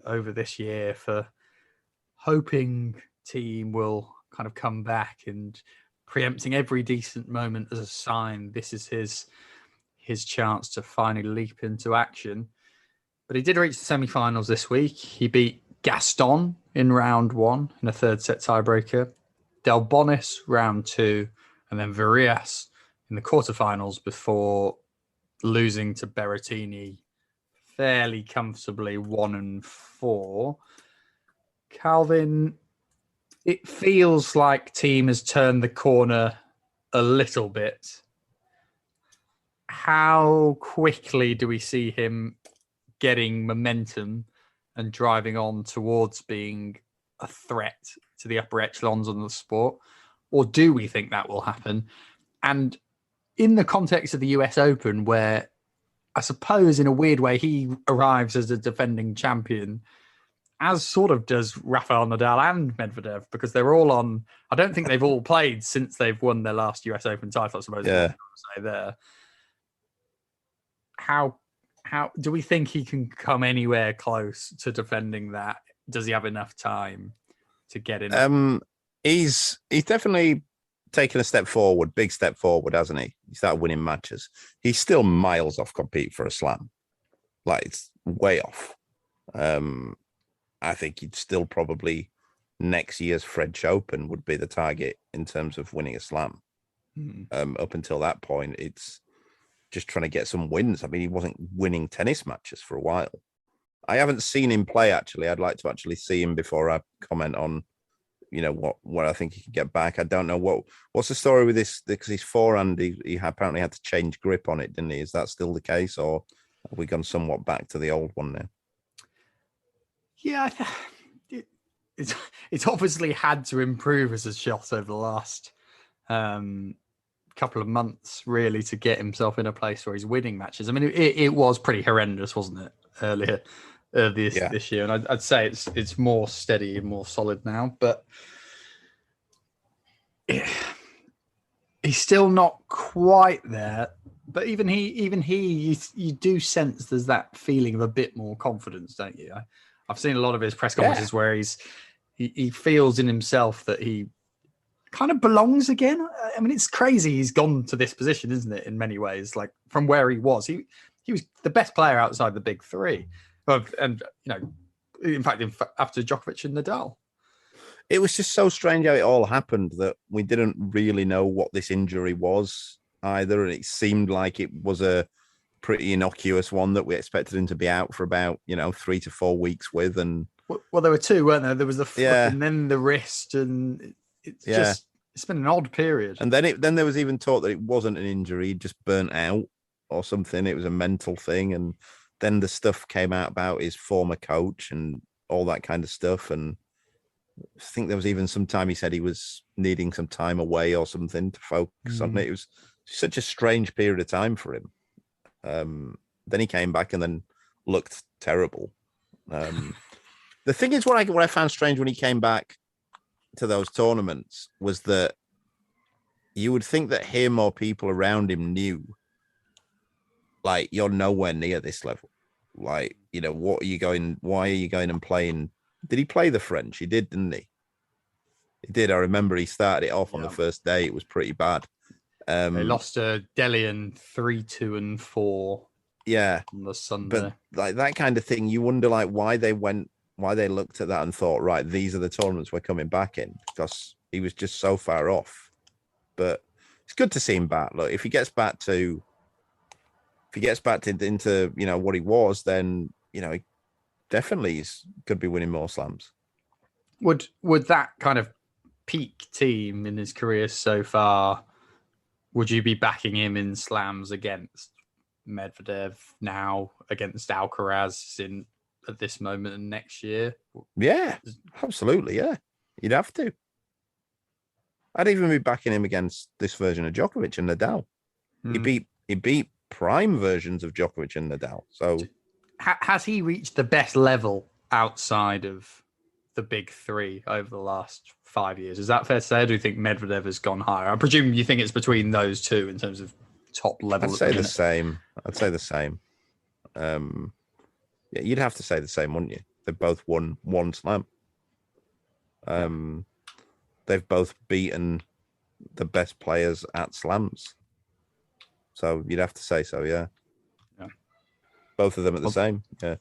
over this year for hoping Thiem will kind of come back and preempting every decent moment as a sign this is his chance to finally leap into action. But he did reach the semi-finals this week. He beat Gaston in round 1 in a third set tiebreaker, Delbonis round 2, and then Varillas in the quarterfinals before losing to Berrettini fairly comfortably 1-4. Calvin, it feels like Thiem has turned the corner a little bit. How quickly do we see him getting momentum and driving on towards being a threat to the upper echelons of the sport? Or do we think that will happen? And in the context of the US Open, where I suppose in a weird way he arrives as a defending champion, as sort of does Rafael Nadal and Medvedev, because they're all on, I don't think they've all played since they've won their last US Open title, I suppose. Yeah. Say there. How do we think he can come anywhere close to defending that? Does he have enough time to get in? He's definitely taken a step forward, big step forward, hasn't he? He started winning matches. He's still miles off compete for a slam. Like, it's way off. I think he'd still probably next year's French Open would be the target in terms of winning a slam. Up until that point, it's just trying to get some wins. I mean, he wasn't winning tennis matches for a while. I haven't seen him play, actually. I'd like to actually see him before I comment on, what I think he can get back. I don't know what's the story with this, because his forehand, he apparently had to change grip on it, didn't he? Is that still the case, or have we gone somewhat back to the old one now? Yeah, it's obviously had to improve as a shot over the last couple of months, really, to get himself in a place where he's winning matches. I mean, it was pretty horrendous, wasn't it, earlier this year? And I'd say it's more steady and more solid now, but he's still not quite there. But even he, you do sense there's that feeling of a bit more confidence, don't you? I've seen a lot of his press conferences where he feels in himself that he kind of belongs again. I mean, it's crazy he's gone to this position, isn't it, in many ways? Like, from where he was the best player outside the big three. And, in fact, after Djokovic and Nadal. It was just so strange how it all happened that we didn't really know what this injury was either. And it seemed like it was a pretty innocuous one that we expected him to be out for about 3 to 4 weeks with. And well, there were two, weren't there? There was the foot and then the wrist, and it's been an odd period. And then there was even talk that it wasn't an injury, he just burnt out or something. It was a mental thing, and then the stuff came out about his former coach and all that kind of stuff. And I think there was even some time he said he was needing some time away or something to focus on it. It was such a strange period of time for him. Then he came back and then looked terrible. The thing is, what I found strange when he came back to those tournaments was that you would think that him or people around him knew, like, you're nowhere near this level. Like, you know, why are you going and playing? Did he play the French? He did, didn't he? He did. I remember he started it off on the first day. It was pretty bad. They lost to Delian 3-2 and 4. Yeah, on the Sunday. But like that kind of thing, you wonder like why they looked at that and thought, right, these are the tournaments we're coming back in, because he was just so far off. But it's good to see him back. Look, if he gets back into you know what he was, then you know he definitely could be winning more slams. Would that kind of peak team in his career so far? Would you be backing him in slams against Medvedev now, against Alcaraz at this moment and next year? Yeah, absolutely. Yeah, you'd have to. I'd even be backing him against this version of Djokovic and Nadal. He beat prime versions of Djokovic and Nadal. So has he reached the best level outside of the big three over the last 5 years? Is that fair to say? Or do you think Medvedev has gone higher? I presume you think it's between those two in terms of top level. I'd say the same. Yeah, you'd have to say the same, wouldn't you? They've both won one slam. They've both beaten the best players at slams. So you'd have to say so, yeah. Both of them at the same, yeah.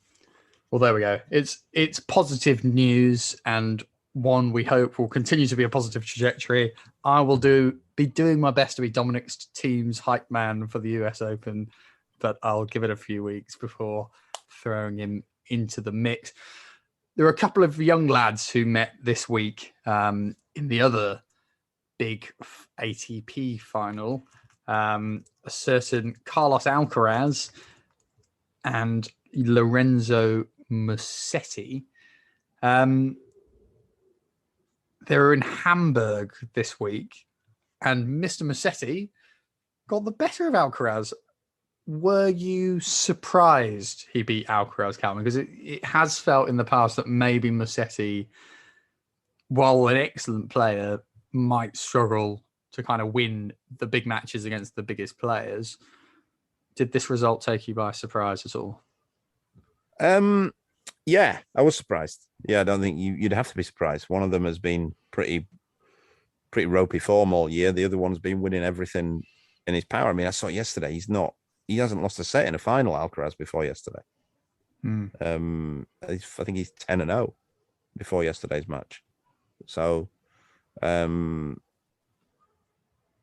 Well, there we go. It's positive news, and one we hope will continue to be a positive trajectory. I will be doing my best to be Dominic Thiem's hype man for the US Open, but I'll give it a few weeks before throwing him into the mix. There are a couple of young lads who met this week in the other big ATP final. A certain Carlos Alcaraz and Lorenzo Musetti. They're in Hamburg this week, and Mr. Musetti got the better of Alcaraz. Were you surprised he beat Alcaraz, Calvin? Because it has felt in the past that maybe Musetti, while an excellent player, might struggle to kind of win the big matches against the biggest players. Did this result take you by surprise at all? Yeah, I was surprised. Yeah, I don't think you'd have to be surprised. One of them has been pretty ropey form all year. The other one's been winning everything in his power. I mean, I saw it yesterday. He hasn't lost a set in a final, Alcaraz, before yesterday. I think he's 10-0 before yesterday's match. So, yeah,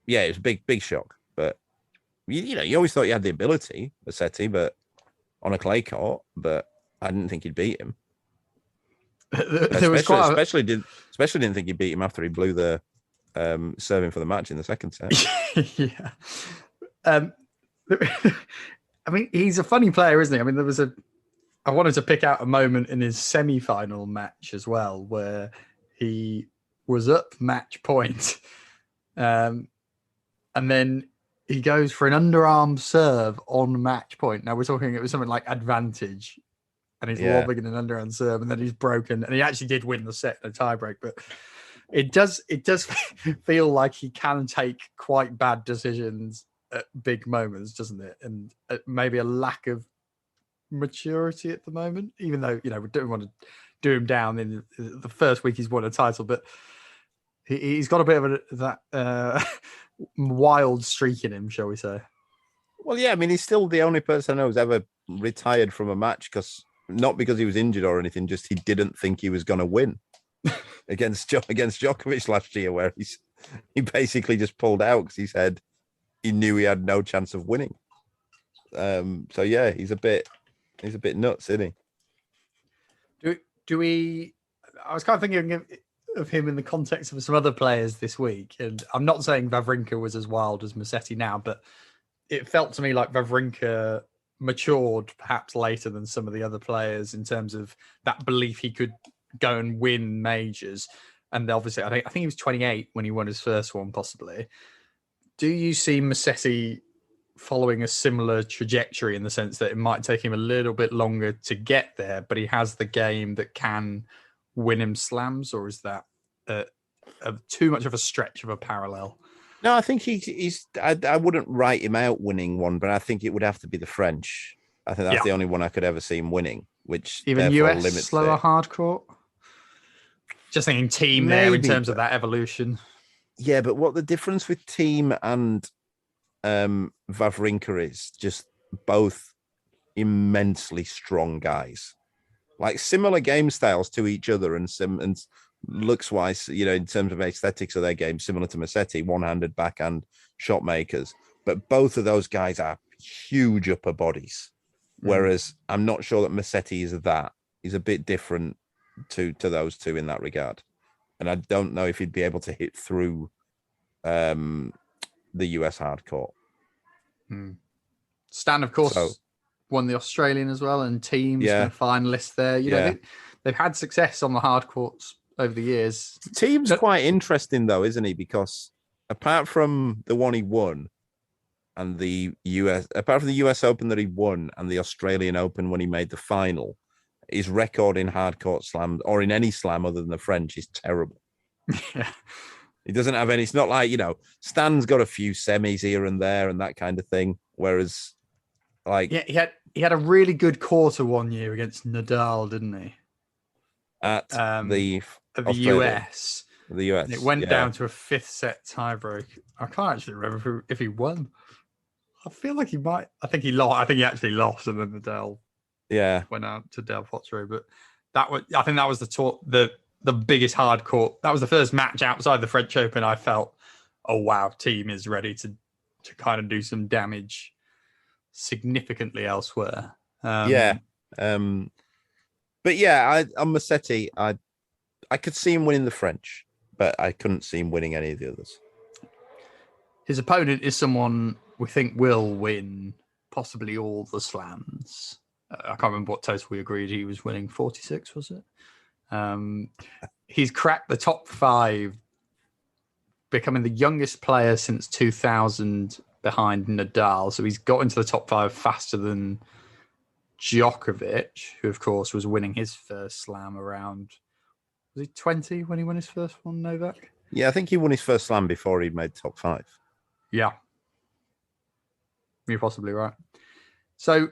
it was a big shock. But you always thought you had the ability, Musetti, but on a clay court. But I didn't think he'd beat him. Especially didn't think he beat him after he blew the serving for the match in the second set. Yeah. I mean, he's a funny player, isn't he? I mean, I wanted to pick out a moment in his semi-final match as well, where he was up match point, and then he goes for an underarm serve on match point. Now it was something like advantage, and he's lobbing in an underarm serve, and then he's broken, and he actually did win the set in a tiebreak. But it does feel like he can take quite bad decisions at big moments, doesn't it? And maybe a lack of maturity at the moment, even though, we don't want to do him down in the first week he's won a title, but he's got a bit of that wild streak in him, shall we say. Well, yeah, I mean, he's still the only person I know who's ever retired from a match, not because he was injured or anything, just he didn't think he was going to win against Djokovic last year, where he basically just pulled out because he said he knew he had no chance of winning. So yeah, he's a bit nuts, isn't he? I was kind of thinking of him in the context of some other players this week, and I'm not saying Wawrinka was as wild as Musetti now, but it felt to me like Wawrinka matured perhaps later than some of the other players in terms of that belief he could go and win majors. And obviously, I think he was 28 when he won his first one, possibly. Do you see Musetti following a similar trajectory in the sense that it might take him a little bit longer to get there, but he has the game that can win him slams, or is that too much of a stretch of a parallel? No, I think he's. I wouldn't write him out winning one, but I think it would have to be the French. I think that's the only one I could ever see him winning, which even US limits slower hard court. Just thinking Thiem there in terms of that evolution. Yeah, but what the difference with Thiem and Wawrinka is just both immensely strong guys, like similar game styles to each other, and looks wise, in terms of aesthetics of their game, similar to Musetti, one-handed backhand shot makers. But both of those guys are huge upper bodies. Whereas I'm not sure that Musetti is that. He's a bit different to those two in that regard. And I don't know if he'd be able to hit through the US hard court. Stan, of course, won the Australian as well, and Thiem's a finalist there. They've had success on the hard courts over the years. Thiem's quite interesting, though, isn't he? Because apart from the one he won, and apart from the US Open that he won, and the Australian Open when he made the final, his record in hard court slams, or in any slam other than the French, is terrible. Yeah. He doesn't have any. It's not like, Stan's got a few semis here and there and that kind of thing. Whereas, he had a really good quarter one year against Nadal, didn't he? At the US. The US. And it went down to a fifth set tiebreak. I can't actually remember if he won. I feel like he might. I think he lost. I think he actually lost, and then Nadal went out to Del Potro. But I think that was the biggest hard court. That was the first match outside the French Open. I felt, oh wow, Thiem is ready to kind of do some damage significantly elsewhere. But on Musetti, I could see him winning the French, but I couldn't see him winning any of the others. His opponent is someone we think will win possibly all the slams. I can't remember what total we agreed he was winning. 46, was it? He's cracked the top 5, becoming the youngest player since 2000 behind Nadal. So he's got into the top 5 faster than Djokovic, who of course was winning his first slam around, was he 20 when he won his first one, Novak? Yeah, I think he won his first slam before he made top 5. Yeah. You're possibly right. So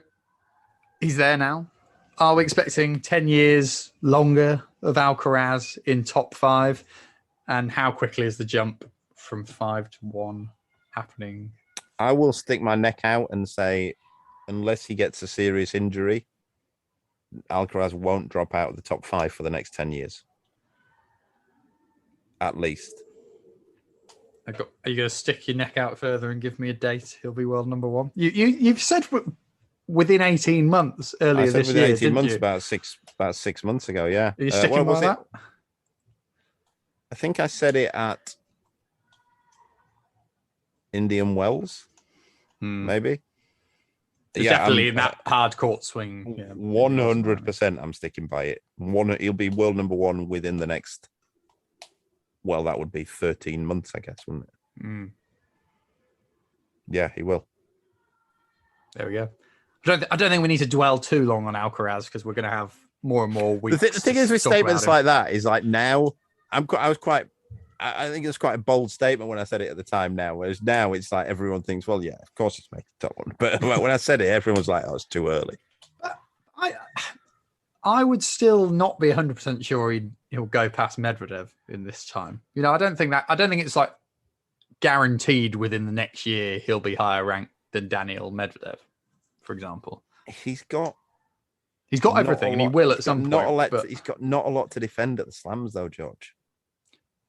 he's there now. Are we expecting 10 years longer of Alcaraz in top 5? And how quickly is the jump from 5 to 1 happening? I will stick my neck out and say, unless he gets a serious injury, Alcaraz won't drop out of the top 5 for the next 10 years. At least. Are you going to stick your neck out further and give me a date? He'll be world number 1. You've said within 18 months earlier this year. 18 months, you? about 6 months ago. Yeah. Are you sticking by that? I think I said it at Indian Wells, maybe. It's definitely in that hard court swing. 100%. I'm sticking by it. He'll be world number 1 within the next. Well, that would be 13 months, I guess, wouldn't it? Yeah, he will. There we go. I don't think we need to dwell too long on Alcaraz because we're going to have more and more weeks. The thing is with statements like that is like now, I think it's quite a bold statement when I said it at the time now, whereas now it's like everyone thinks, well, yeah, of course it's making the top 1. But when I said it, everyone was like, oh, it's too early. I would still not be 100% sure he'll go past Medvedev in this time. I don't think it's like guaranteed within the next year he'll be higher ranked than Daniil Medvedev, for example. He's got everything, and he will at some point. He's got not a lot to defend at the slams, though, George.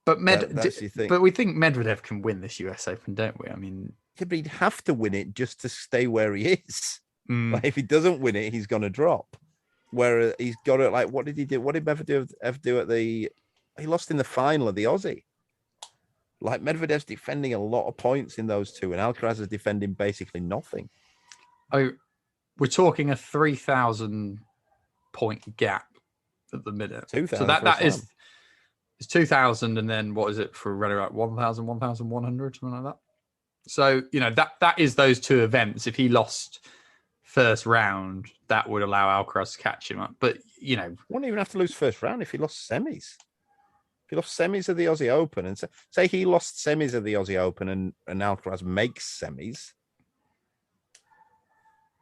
But but we think Medvedev can win this US Open, don't we? I mean, yeah, but he'd have to win it just to stay where he is. Like, if he doesn't win it, he's going to drop. Where he's got it, like, what did he do? What did Medvedev do at the? He lost in the final of the Aussie. Like, Medvedev's defending a lot of points in those two, and Alcaraz is defending basically nothing. Oh, we're talking a 3,000 point gap at the minute. 2,000 so that is it's 2,000, and then what is it for runner up? 1,000, 1,100, something like that. So that is those two events. If he lost first round, that would allow Alcaraz to catch him up. But wouldn't even have to lose first round if he lost semis. If he lost semis of the Aussie Open, and say he lost semis of the Aussie Open, and Alcaraz makes semis,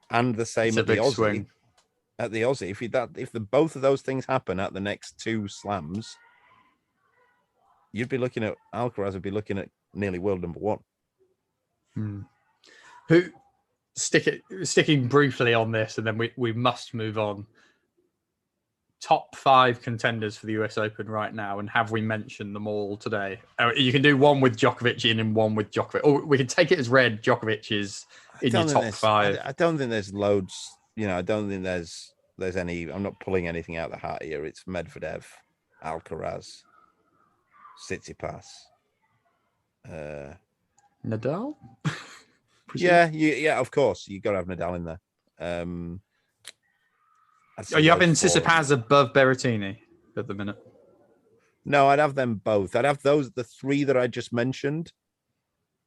and the same at the Aussie. Swing. At the Aussie, if both of those things happen at the next two slams, you'd be looking at Alcaraz would be looking at nearly world number one. Who sticking briefly on this, and then we must move on. Top 5 contenders for the US Open right now, and have we mentioned them all today? You can do one with Djokovic in and one with Djokovic, or we can take it as read. Djokovic is in your top 5. I don't think there's loads. I don't think there's any. I'm not pulling anything out of the hat here. It's Medvedev, Alcaraz, Tsitsipas, Nadal. yeah, of course. You got to have Nadal in there. Are you having Tsitsipas above Berrettini at the minute? No, I'd have them both. I'd have the 3 that I just mentioned,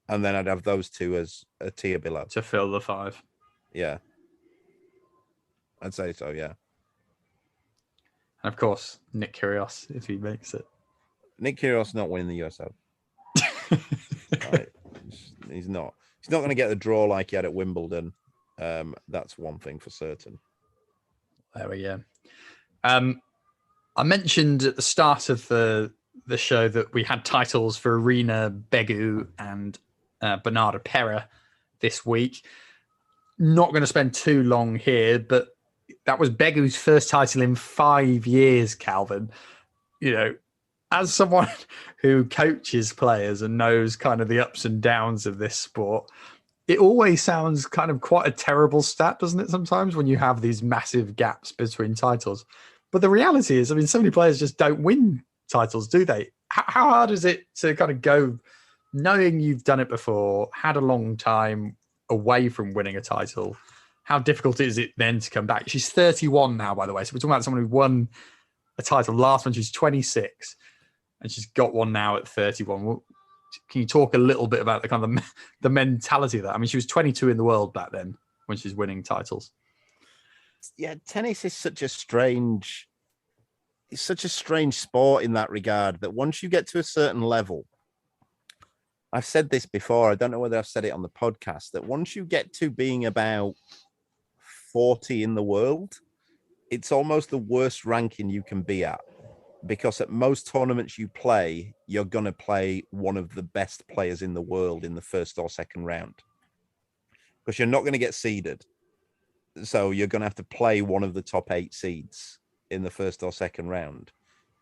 and then I'd have those 2 as a tier below to fill the 5. Yeah, I'd say so. Yeah, and of course Nick Kyrgios if he makes it. Nick Kyrgios not winning the US Open. Right. He's not going to get the draw like he had at Wimbledon. That's one thing for certain. There we go. I mentioned at the start of the show that we had titles for Irina Begu and Bernarda Pera this week. Not going to spend too long here, but that was Begu's first title in 5 years, Calvin. As someone who coaches players and knows kind of the ups and downs of this sport, it always sounds kind of quite a terrible stat, doesn't it, sometimes, when you have these massive gaps between titles? But the reality is, so many players just don't win titles, do they? How hard is it to kind of go, knowing you've done it before, had a long time away from winning a title? How difficult is it then to come back? She's 31 now, by the way. So we're talking about someone who won a title last when she was 26, and she's got one now at 31. Well, can you talk a little bit about the kind of the mentality of that? I mean, she was 22 in the world back then when she's winning titles. Yeah, tennis is such a strange sport in that regard, that once you get to a certain level, I've said this before, I don't know whether I've said it on the podcast, that once you get to being about 40 in the world, it's almost the worst ranking you can be at. Because at most tournaments you play, you're going to play one of the best players in the world in the first or second round. Because you're not going to get seeded. So you're going to have to play one of the top 8 seeds in the first or second round.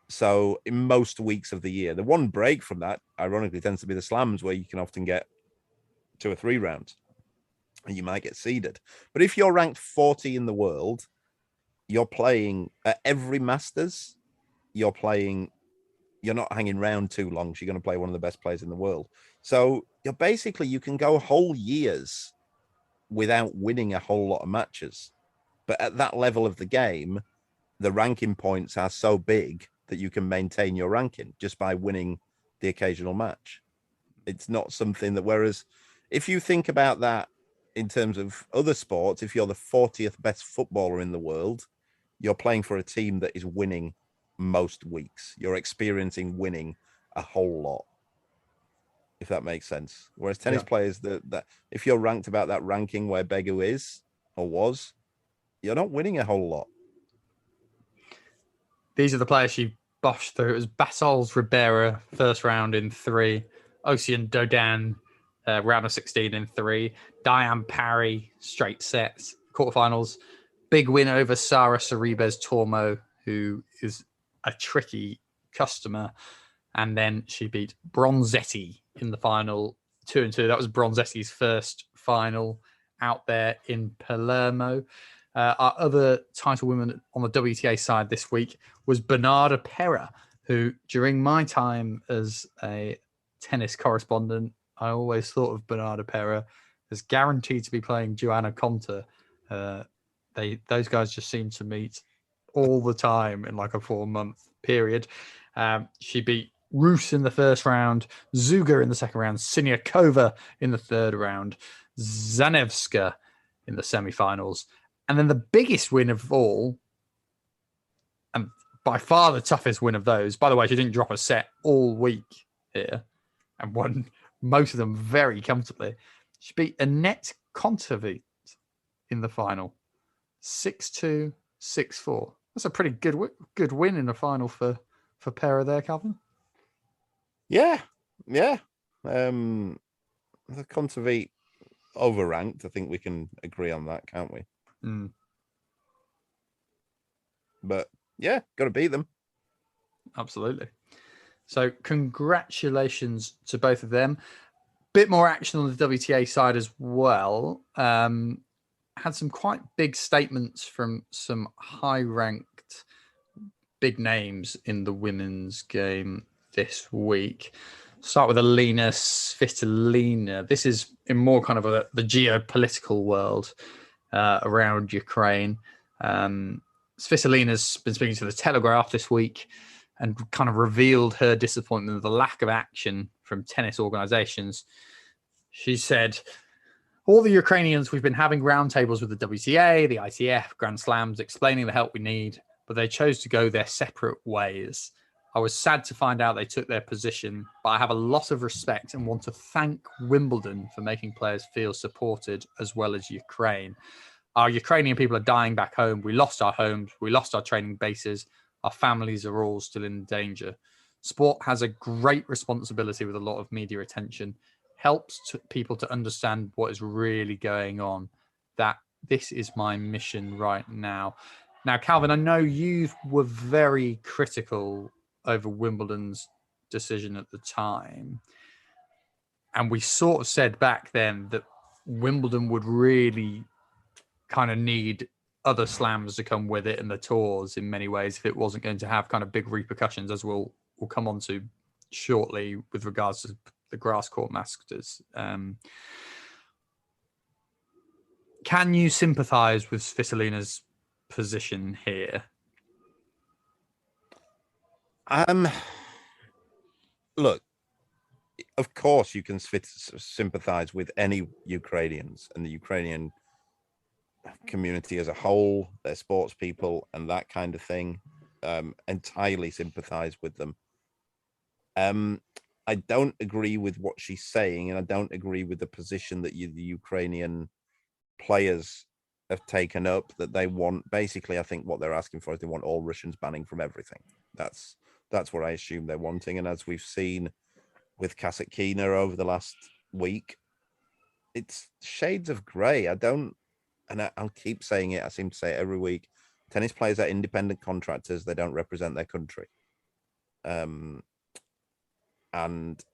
So in most weeks of the year, the one break from that, ironically, tends to be the slams, where you can often get 2 or 3 rounds and you might get seeded. But if you're ranked 40 in the world, you're playing at every Masters. You're not hanging around too long. So you're going to play one of the best players in the world. So you can go whole years without winning a whole lot of matches. But at that level of the game, the ranking points are so big that you can maintain your ranking just by winning the occasional match. It's not something that, whereas if you think about that in terms of other sports, if you're the 40th best footballer in the world, you're playing for a team that is winning most weeks. You're experiencing winning a whole lot, if that makes sense. Whereas tennis players, that if you're ranked about that ranking where Begu is or was, you're not winning a whole lot. These are the players she boshed through. It was Basols Ribera, first round in 3. Ocean Dodin, round of 16 in 3. Diane Parry, straight sets, quarterfinals. Big win over Sara Sorribes Tormo, who is a tricky customer. And then she beat Bronzetti in the final, 2-2. That was Bronzetti's first final out there in Palermo. Our other title woman on the WTA side this week was Bernarda Pera, who during my time as a tennis correspondent, I always thought of Bernarda Pera as guaranteed to be playing Johanna Konta those guys just seem to meet all the time in like a 4-month period. She beat Rus in the first round, Zuger in the second round, Siniakova in the third round, Zanevska in the semi-finals. And then the biggest win of all, and by far the toughest win of those, by the way, she didn't drop a set all week here and won most of them very comfortably. She beat Anett Kontaveit in the final, 6-2, 6-4. That's a pretty good win in the final for Pera there, Calvin. Yeah. The Kontaveit overranked. I think we can agree on that, can't we? Mm. But yeah, got to beat them. Absolutely. So congratulations to both of them. Bit more action on the WTA side as well. Had some quite big statements from some high-ranked big names in the women's game this week. Start with Alina Svitolina. This is in more kind of the geopolitical world around Ukraine. Svitolina's been speaking to the Telegraph this week and kind of revealed her disappointment with the lack of action from tennis organizations. She said, all the Ukrainians, we've been having roundtables with the WTA, the ITF, Grand Slams, explaining the help we need, but they chose to go their separate ways. I was sad to find out they took their position, but I have a lot of respect and want to thank Wimbledon for making players feel supported as well as Ukraine. Our Ukrainian people are dying back home. We lost our homes. We lost our training bases. Our families are all still in danger. Sport has a great responsibility with a lot of media attention. Helps people to understand what is really going on. That this is my mission right now. Now, Calvin, I know you were very critical over Wimbledon's decision at the time. And we sort of said back then that Wimbledon would really kind of need other slams to come with it and the tours in many ways if it wasn't going to have kind of big repercussions, as we'll come on to shortly with regards to the grass court masters. Can you sympathise with Svitolina's position here? Look, of course you can sympathise with any Ukrainians and the Ukrainian community as a whole, their sports people and that kind of thing. Entirely sympathise with them. I don't agree with what she's saying, and I don't agree with the position that the Ukrainian players have taken up, that they want, basically, I think what they're asking for is they want all Russians banning from everything. That's what I assume they're wanting. And as we've seen with Kasatkina over the last week, it's shades of grey. I'll keep saying it. I seem to say it every week. Tennis players are independent contractors. They don't represent their country. And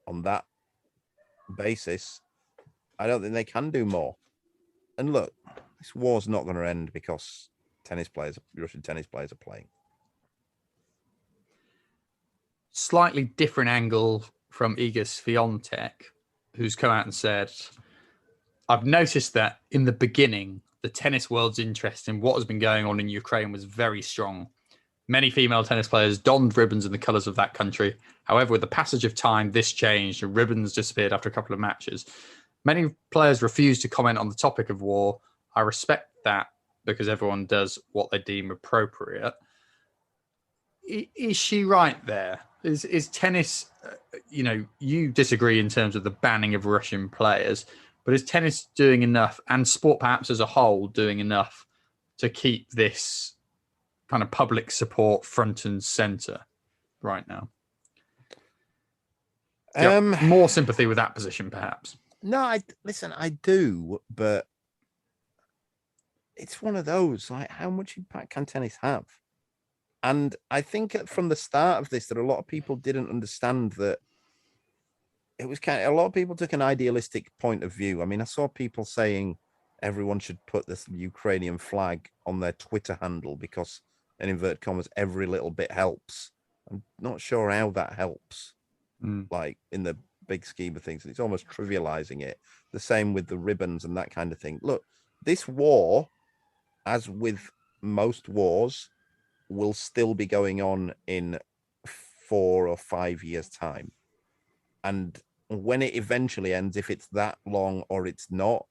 on that basis, I don't think they can do more. And look, this war's not going to end because Russian tennis players are playing. Slightly different angle from Iga Swiatek, who's come out and said, I've noticed that in the beginning, the tennis world's interest in what has been going on in Ukraine was very strong. Many female tennis players donned ribbons in the colours of that country. However, with the passage of time, this changed and ribbons disappeared after a couple of matches. Many players refused to comment on the topic of war. I respect that because everyone does what they deem appropriate. Is she right there? Is tennis, you disagree in terms of the banning of Russian players, but is tennis doing enough, and sport perhaps as a whole doing enough to keep this kind of public support front and center right now? More sympathy with that position, perhaps. No, I do, but it's one of those, like, how much impact can tennis have? And I think from the start of this, that a lot of people didn't understand that it was a lot of people took an idealistic point of view. I mean, I saw people saying everyone should put this Ukrainian flag on their Twitter handle because, in inverted commas, every little bit helps. I'm not sure how that helps, like in the big scheme of things. It's almost trivializing it. The same with the ribbons and that kind of thing. Look, this war as with most wars, will still be going on in 4 or 5 years' time. And when it eventually ends, if it's that long or it's not,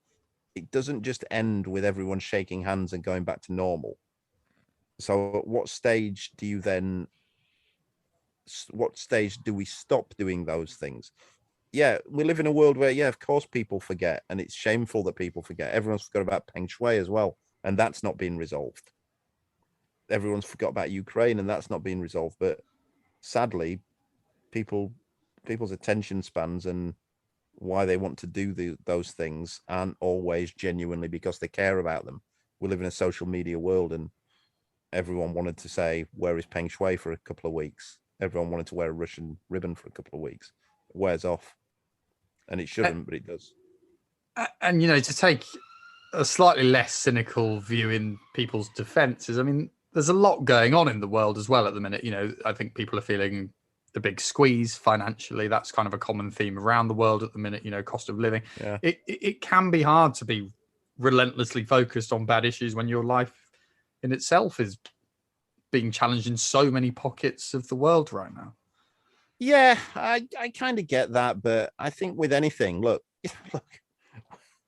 it doesn't just end with everyone shaking hands and going back to normal. So at what stage do we stop doing those things? Yeah, we live in a world where, yeah, of course people forget, and it's shameful that people forget. Everyone's forgot about Peng Shuai as well, and that's not been resolved. Everyone's forgot about Ukraine, and that's not been resolved. But sadly, people's attention spans and why they want to do those things aren't always genuinely because they care about them. We live in a social media world, and everyone wanted to say, where is Peng Shuai for a couple of weeks? Everyone wanted to wear a Russian ribbon for a couple of weeks. It wears off. And it shouldn't, but it does. And, to take a slightly less cynical view in people's defenses, I mean, there's a lot going on in the world as well at the minute. I think people are feeling the big squeeze financially. That's kind of a common theme around the world at the minute, cost of living. Yeah. It can be hard to be relentlessly focused on bad issues when your life in itself is being challenged in so many pockets of the world right now. Yeah, I kind of get that, but I think with anything, look,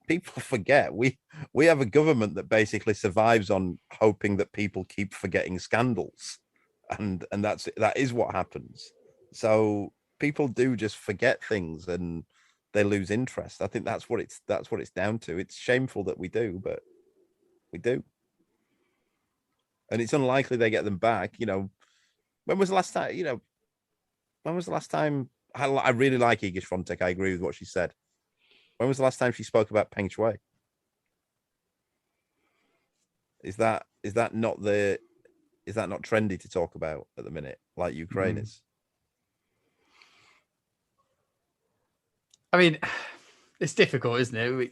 people forget. We have a government that basically survives on hoping that people keep forgetting scandals, and that is what happens. So people do just forget things and they lose interest. I think that's what it's down to. It's shameful that we do, but we do, and it's unlikely they get them back. When was the last time? When was the last time? I really like Iga Swiatek. I agree with what she said. When was the last time she spoke about Peng Shuai? Is that not trendy to talk about at the minute, like Ukraine is? I mean, it's difficult, isn't it?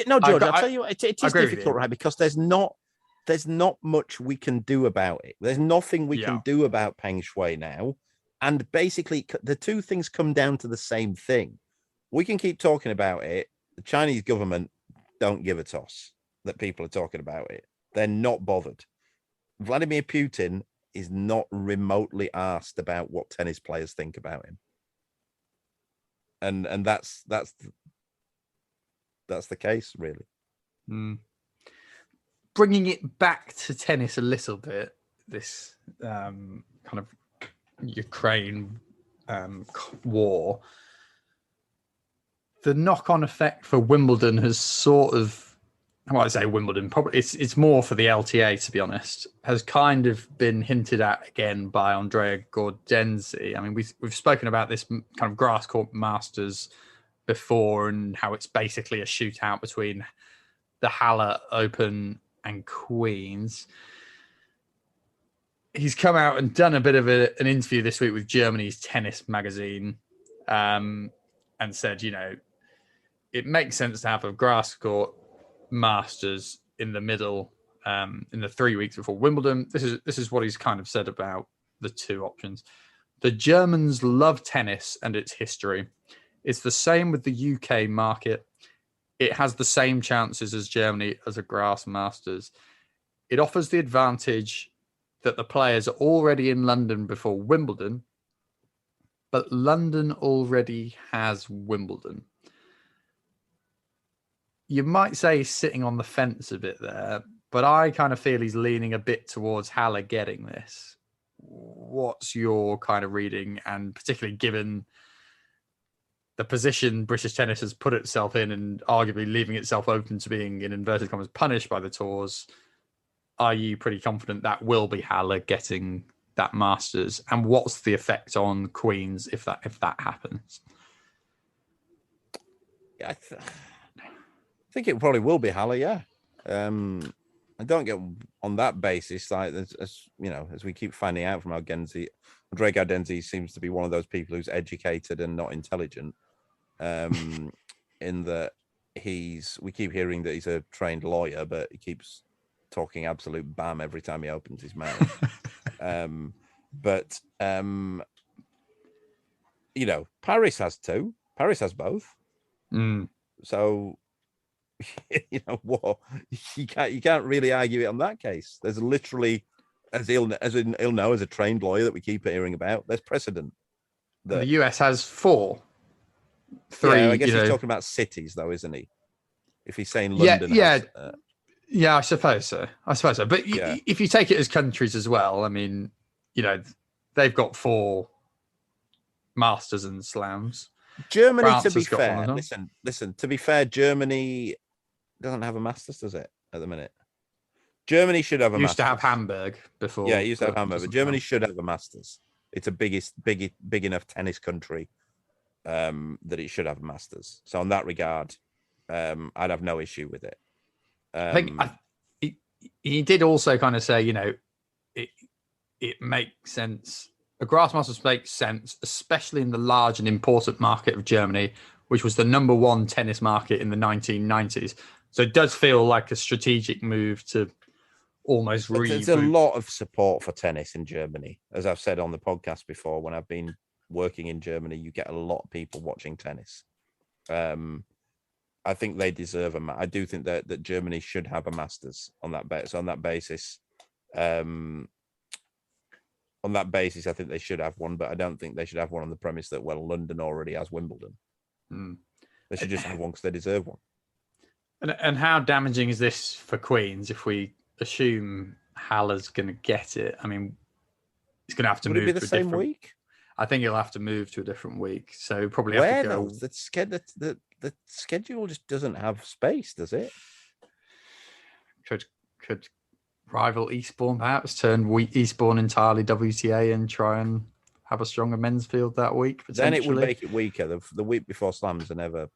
No, George, I'll tell you, it is difficult, right? Because there's not much we can do about it. There's nothing we can do about Peng Shuai now. And basically, the two things come down to the same thing. We can keep talking about it. The Chinese government don't give a toss that people are talking about it. They're not bothered. Vladimir Putin is not remotely asked about what tennis players think about him. And that's the case, really. Bringing it back to tennis a little bit, this kind of Ukraine war, the knock-on effect for Wimbledon has sort of, I say Wimbledon, probably it's more for the LTA, to be honest, has kind of been hinted at again by Andrea Gaudenzi. I mean, we've spoken about this kind of grass court Masters before and how it's basically a shootout between the Halle Open and Queens. He's come out and done a bit of an interview this week with Germany's tennis magazine, and said, it makes sense to have a grass court Masters in the middle, in the 3 weeks before Wimbledon. This is what he's kind of said about the two options. The Germans love tennis and its history. It's the same with the UK market. It has the same chances as Germany as a grass Masters. It offers the advantage that the players are already in London before Wimbledon, but London already has Wimbledon. You might say he's sitting on the fence a bit there, but I kind of feel he's leaning a bit towards Halle getting this. What's your kind of reading, and particularly given the position British tennis has put itself in and arguably leaving itself open to being, in inverted commas, punished by the tours? Are you pretty confident that will be Halle getting that Masters? And what's the effect on Queens if that happens? Yeah, I think it probably will be Halle. Yeah, I don't get on that basis. Like as we keep finding out from Gaudenzi, Andrea Gaudenzi seems to be one of those people who's educated and not intelligent. In that we keep hearing that he's a trained lawyer, but he keeps talking absolute bam every time he opens his mouth. Paris has two. Paris has both. So you know what? You can't really argue it on that case. There's literally, as he'll know as a trained lawyer that we keep hearing about, there's precedent. The US has 4. 3. Yeah, I guess he's talking about cities, though, isn't he? If he's saying London, yeah, I suppose so. But if you take it as countries as well, I mean, they've got 4 Masters and Slams. Germany, France to be has got fair, one of them. listen. To be fair, Germany doesn't have a Masters, does it? At the minute, Germany should have a Masters. Used to have Hamburg before. Yeah, it used to have Hamburg, but Germany should have a Masters. It's a big enough tennis country that it should have a Masters. So in that regard, I'd have no issue with it. I think he did also kind of say, it makes sense. A grass Masters makes sense, especially in the large and important market of Germany, which was the number 1 tennis market in the 1990s. So it does feel like a strategic move to almost reboot. There's a lot of support for tennis in Germany. As I've said on the podcast before, when I've been working in Germany, you get a lot of people watching tennis. I think they deserve I do think that Germany should have a Masters on that basis. On that basis, I think they should have one, but I don't think they should have one on the premise that, well, London already has Wimbledon. They should just have one because they deserve one. And how damaging is this for Queens if we assume Haller's going to get it? I mean, he's going to have to move to the same week. I think he'll have to move to a different week. So probably have to to go. The schedule just doesn't have space, does it? Could rival Eastbourne perhaps turn Eastbourne entirely WTA and try and have a stronger men's field that week? Then it would make it weaker. The week before Slams are never.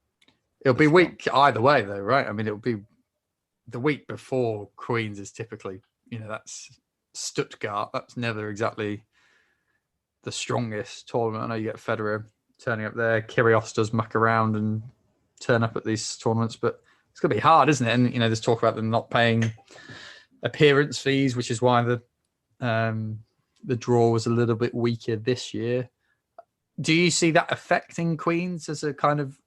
It'll be weak either way, though, right? I mean, it'll be the week before Queens is typically, that's Stuttgart. That's never exactly the strongest tournament. I know you get Federer turning up there. Kyrgios does muck around and turn up at these tournaments, but it's going to be hard, isn't it? And, there's talk about them not paying appearance fees, which is why the draw was a little bit weaker this year. Do you see that affecting Queens as a kind of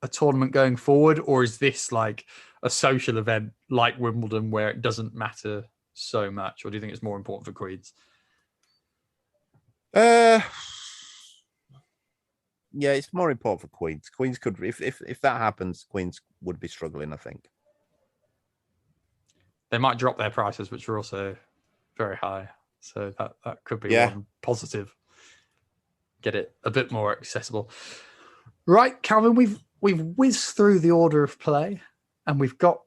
a tournament going forward, or is this like a social event like Wimbledon where it doesn't matter so much, or do you think it's more important for Queens? Yeah, it's more important for Queens. Queens could, if that happens, Queens would be struggling, I think. They might drop their prices, which are also very high. So that could be one positive. Get it a bit more accessible. Right, Calvin, we've whizzed through the order of play, and we've got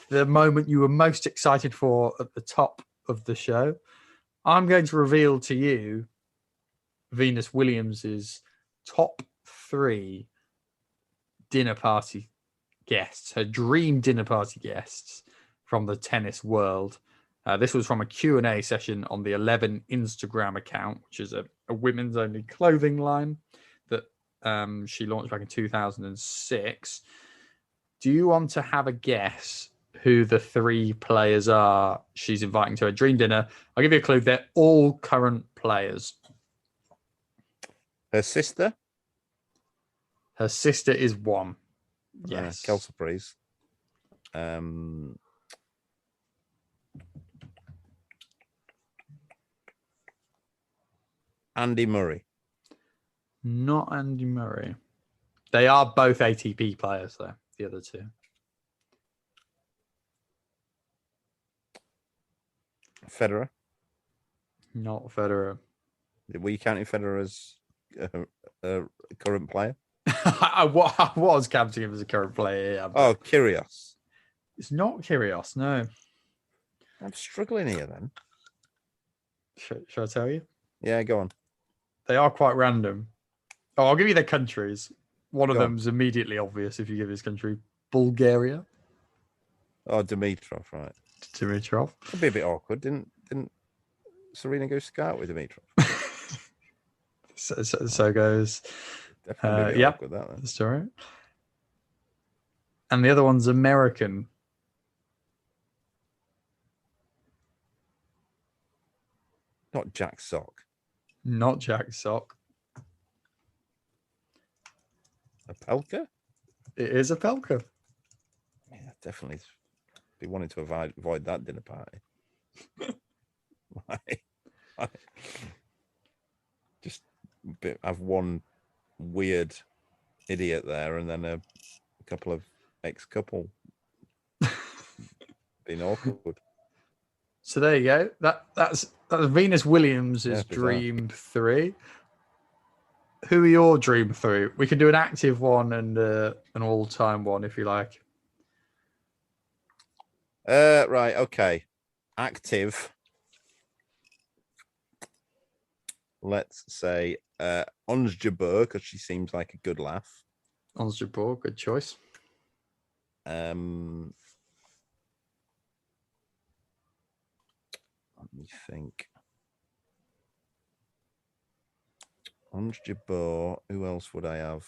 the moment you were most excited for at the top of the show. I'm going to reveal to you Venus Williams's top 3 dinner party guests, her dream dinner party guests from the tennis world. This was from a Q&A session on the 11 Instagram account, which is a women's only clothing line that she launched back in 2006. Do you want to have a guess who the 3 players are she's inviting to her dream dinner? I'll give you a clue. They're all current players. Her sister? Her sister is one. Yes. Kel Surprise. Andy Murray. Not Andy Murray. They are both ATP players, though, the other 2. Federer. Not Federer. Were you counting Federer as a current player? I was counting him as a current player. Yeah, oh, Kyrgios. It's not Kyrgios, no. I'm struggling here then. Should I tell you? Yeah, go on. They are quite random. Oh, I'll give you their countries. One of them's immediately obvious if you give his country. Bulgaria. Oh, Dimitrov, right. Dimitrov. That'd be a bit awkward. Didn't Serena go scout with Dimitrov? so goes. Definitely awkward, that then. That's all right. And the other one's American. Not Jack Sock. Not Jack Sock. A Pelka? It is a Pelka. definitely be wanting to avoid that dinner party. Just have one weird idiot there, and then a couple of ex-couple being awkward. So there you go. That's Venus Williams' dream 3. Who are your dream 3? We can do an active one and an all-time one if you like. Right, okay. Active. Let's say Ons Jabeur, because she seems like a good laugh. Ons Jabeur, good choice. Let me think. Ons Jabeur. Who else would I have?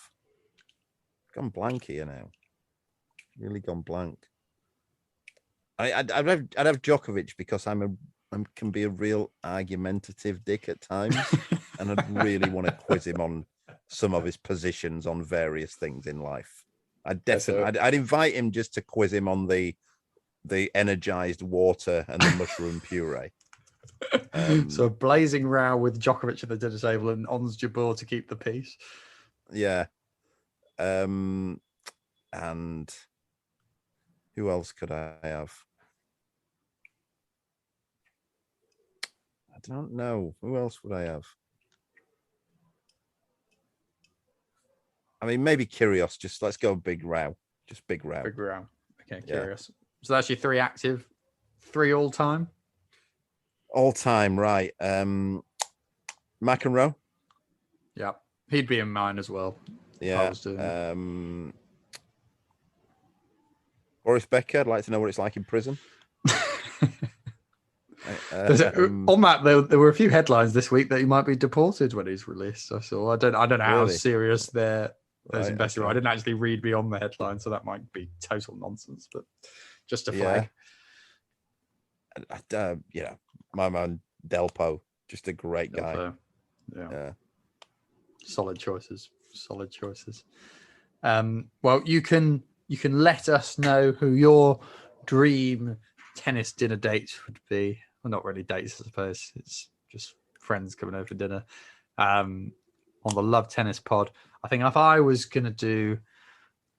Gone blank here now. Really gone blank. I'd have Djokovic because I can be a real argumentative dick at times, and I'd really want to quiz him on some of his positions on various things in life. I'd invite him just to quiz him on the energized water and the mushroom puree. So a blazing row with Djokovic at the dinner table and Ons Jabeur to keep the peace. Yeah. And who else could I have? I don't know. Who else would I have? I mean, maybe Kyrgios. Just let's go big row. Just big row. Big row. Okay, Kyrgios. Yeah. So that's your 3 active, 3 all time. All time, right? McEnroe. Yeah, he'd be in mine as well. Yeah. Boris Becker. I'd like to know what it's like in prison. On that, there were a few headlines this week that he might be deported when he's released. I saw. I don't know how serious those investigations. I didn't actually read beyond the headline, so that might be total nonsense. But just a flag. Yeah, my man Delpo, just a great guy. Yeah. Solid choices. Well, you can let us know who your dream tennis dinner dates would be. Well, not really dates, I suppose. It's just friends coming over for dinner. On the Love Tennis pod. I think if I was gonna do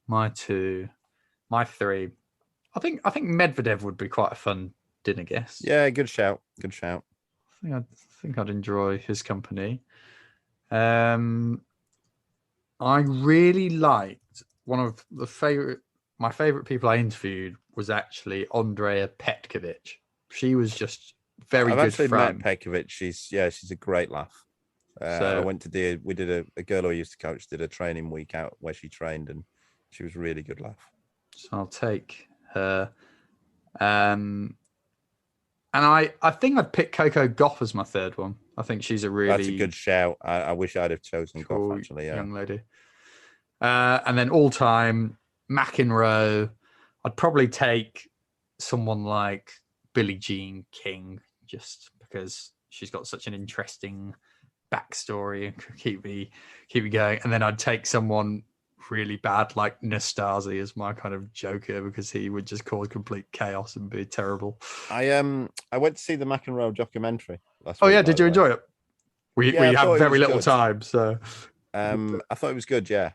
my 3, I think Medvedev would be quite a fun dinner guest. Yeah, good shout. I think I'd enjoy his company. I really liked one of my favorite people I interviewed was actually Andrea Petkovic. She was just very good. I've actually met Petkovic. She's a great laugh. I went to we did a girl who I used to coach did a training week out where she trained, and she was really good laugh. So I'll take her. And I think I'd pick Coco Gauff as my 3rd one. I think she's that's a good shout. I wish I'd have chosen Gauff actually. Yeah, young lady. And then all time McEnroe. I'd probably take someone like Billie Jean King, just because she's got such an interesting backstory and could keep me going. And then I'd take someone really bad like Nastase as my kind of joker, because he would just cause complete chaos and be terrible. I went to see the McEnroe documentary last week. Oh yeah, did you enjoy it? We have very little time, so I thought it was good. Yeah.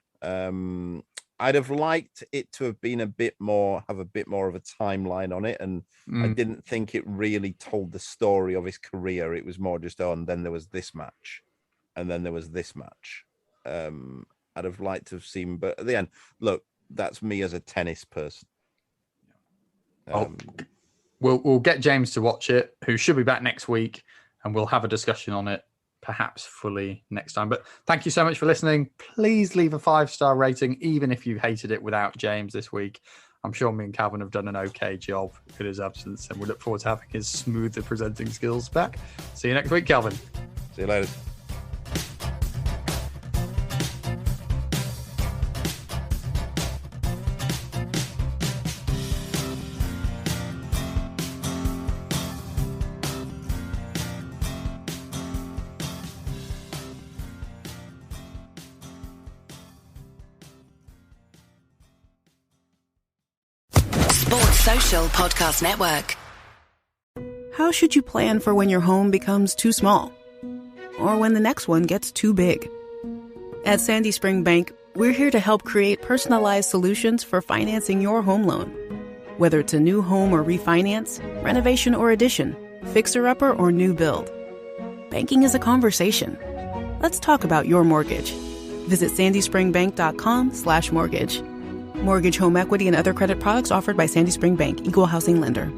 I'd have liked it to have been have a bit more of a timeline on it, and I didn't think it really told the story of his career. It was more just and then there was this match, and then there was this match. I'd have liked to have seen, but at the end, look, that's me as a tennis person. We'll get James to watch it, who should be back next week, and we'll have a discussion on it, perhaps fully next time. But thank you so much for listening. Please leave a 5-star rating, even if you hated it without James this week. I'm sure me and Calvin have done an okay job in his absence, and we look forward to having his smoother presenting skills back. See you next week, Calvin. See you later. Sports Social Podcast Network. How should you plan for when your home becomes too small? Or when the next one gets too big? At Sandy Spring Bank, we're here to help create personalized solutions for financing your home loan. Whether it's a new home or refinance, renovation or addition, fixer-upper or new build. Banking is a conversation. Let's talk about your mortgage. Visit sandyspringbank.com/mortgage. Mortgage, home equity, and other credit products offered by Sandy Spring Bank, Equal Housing Lender.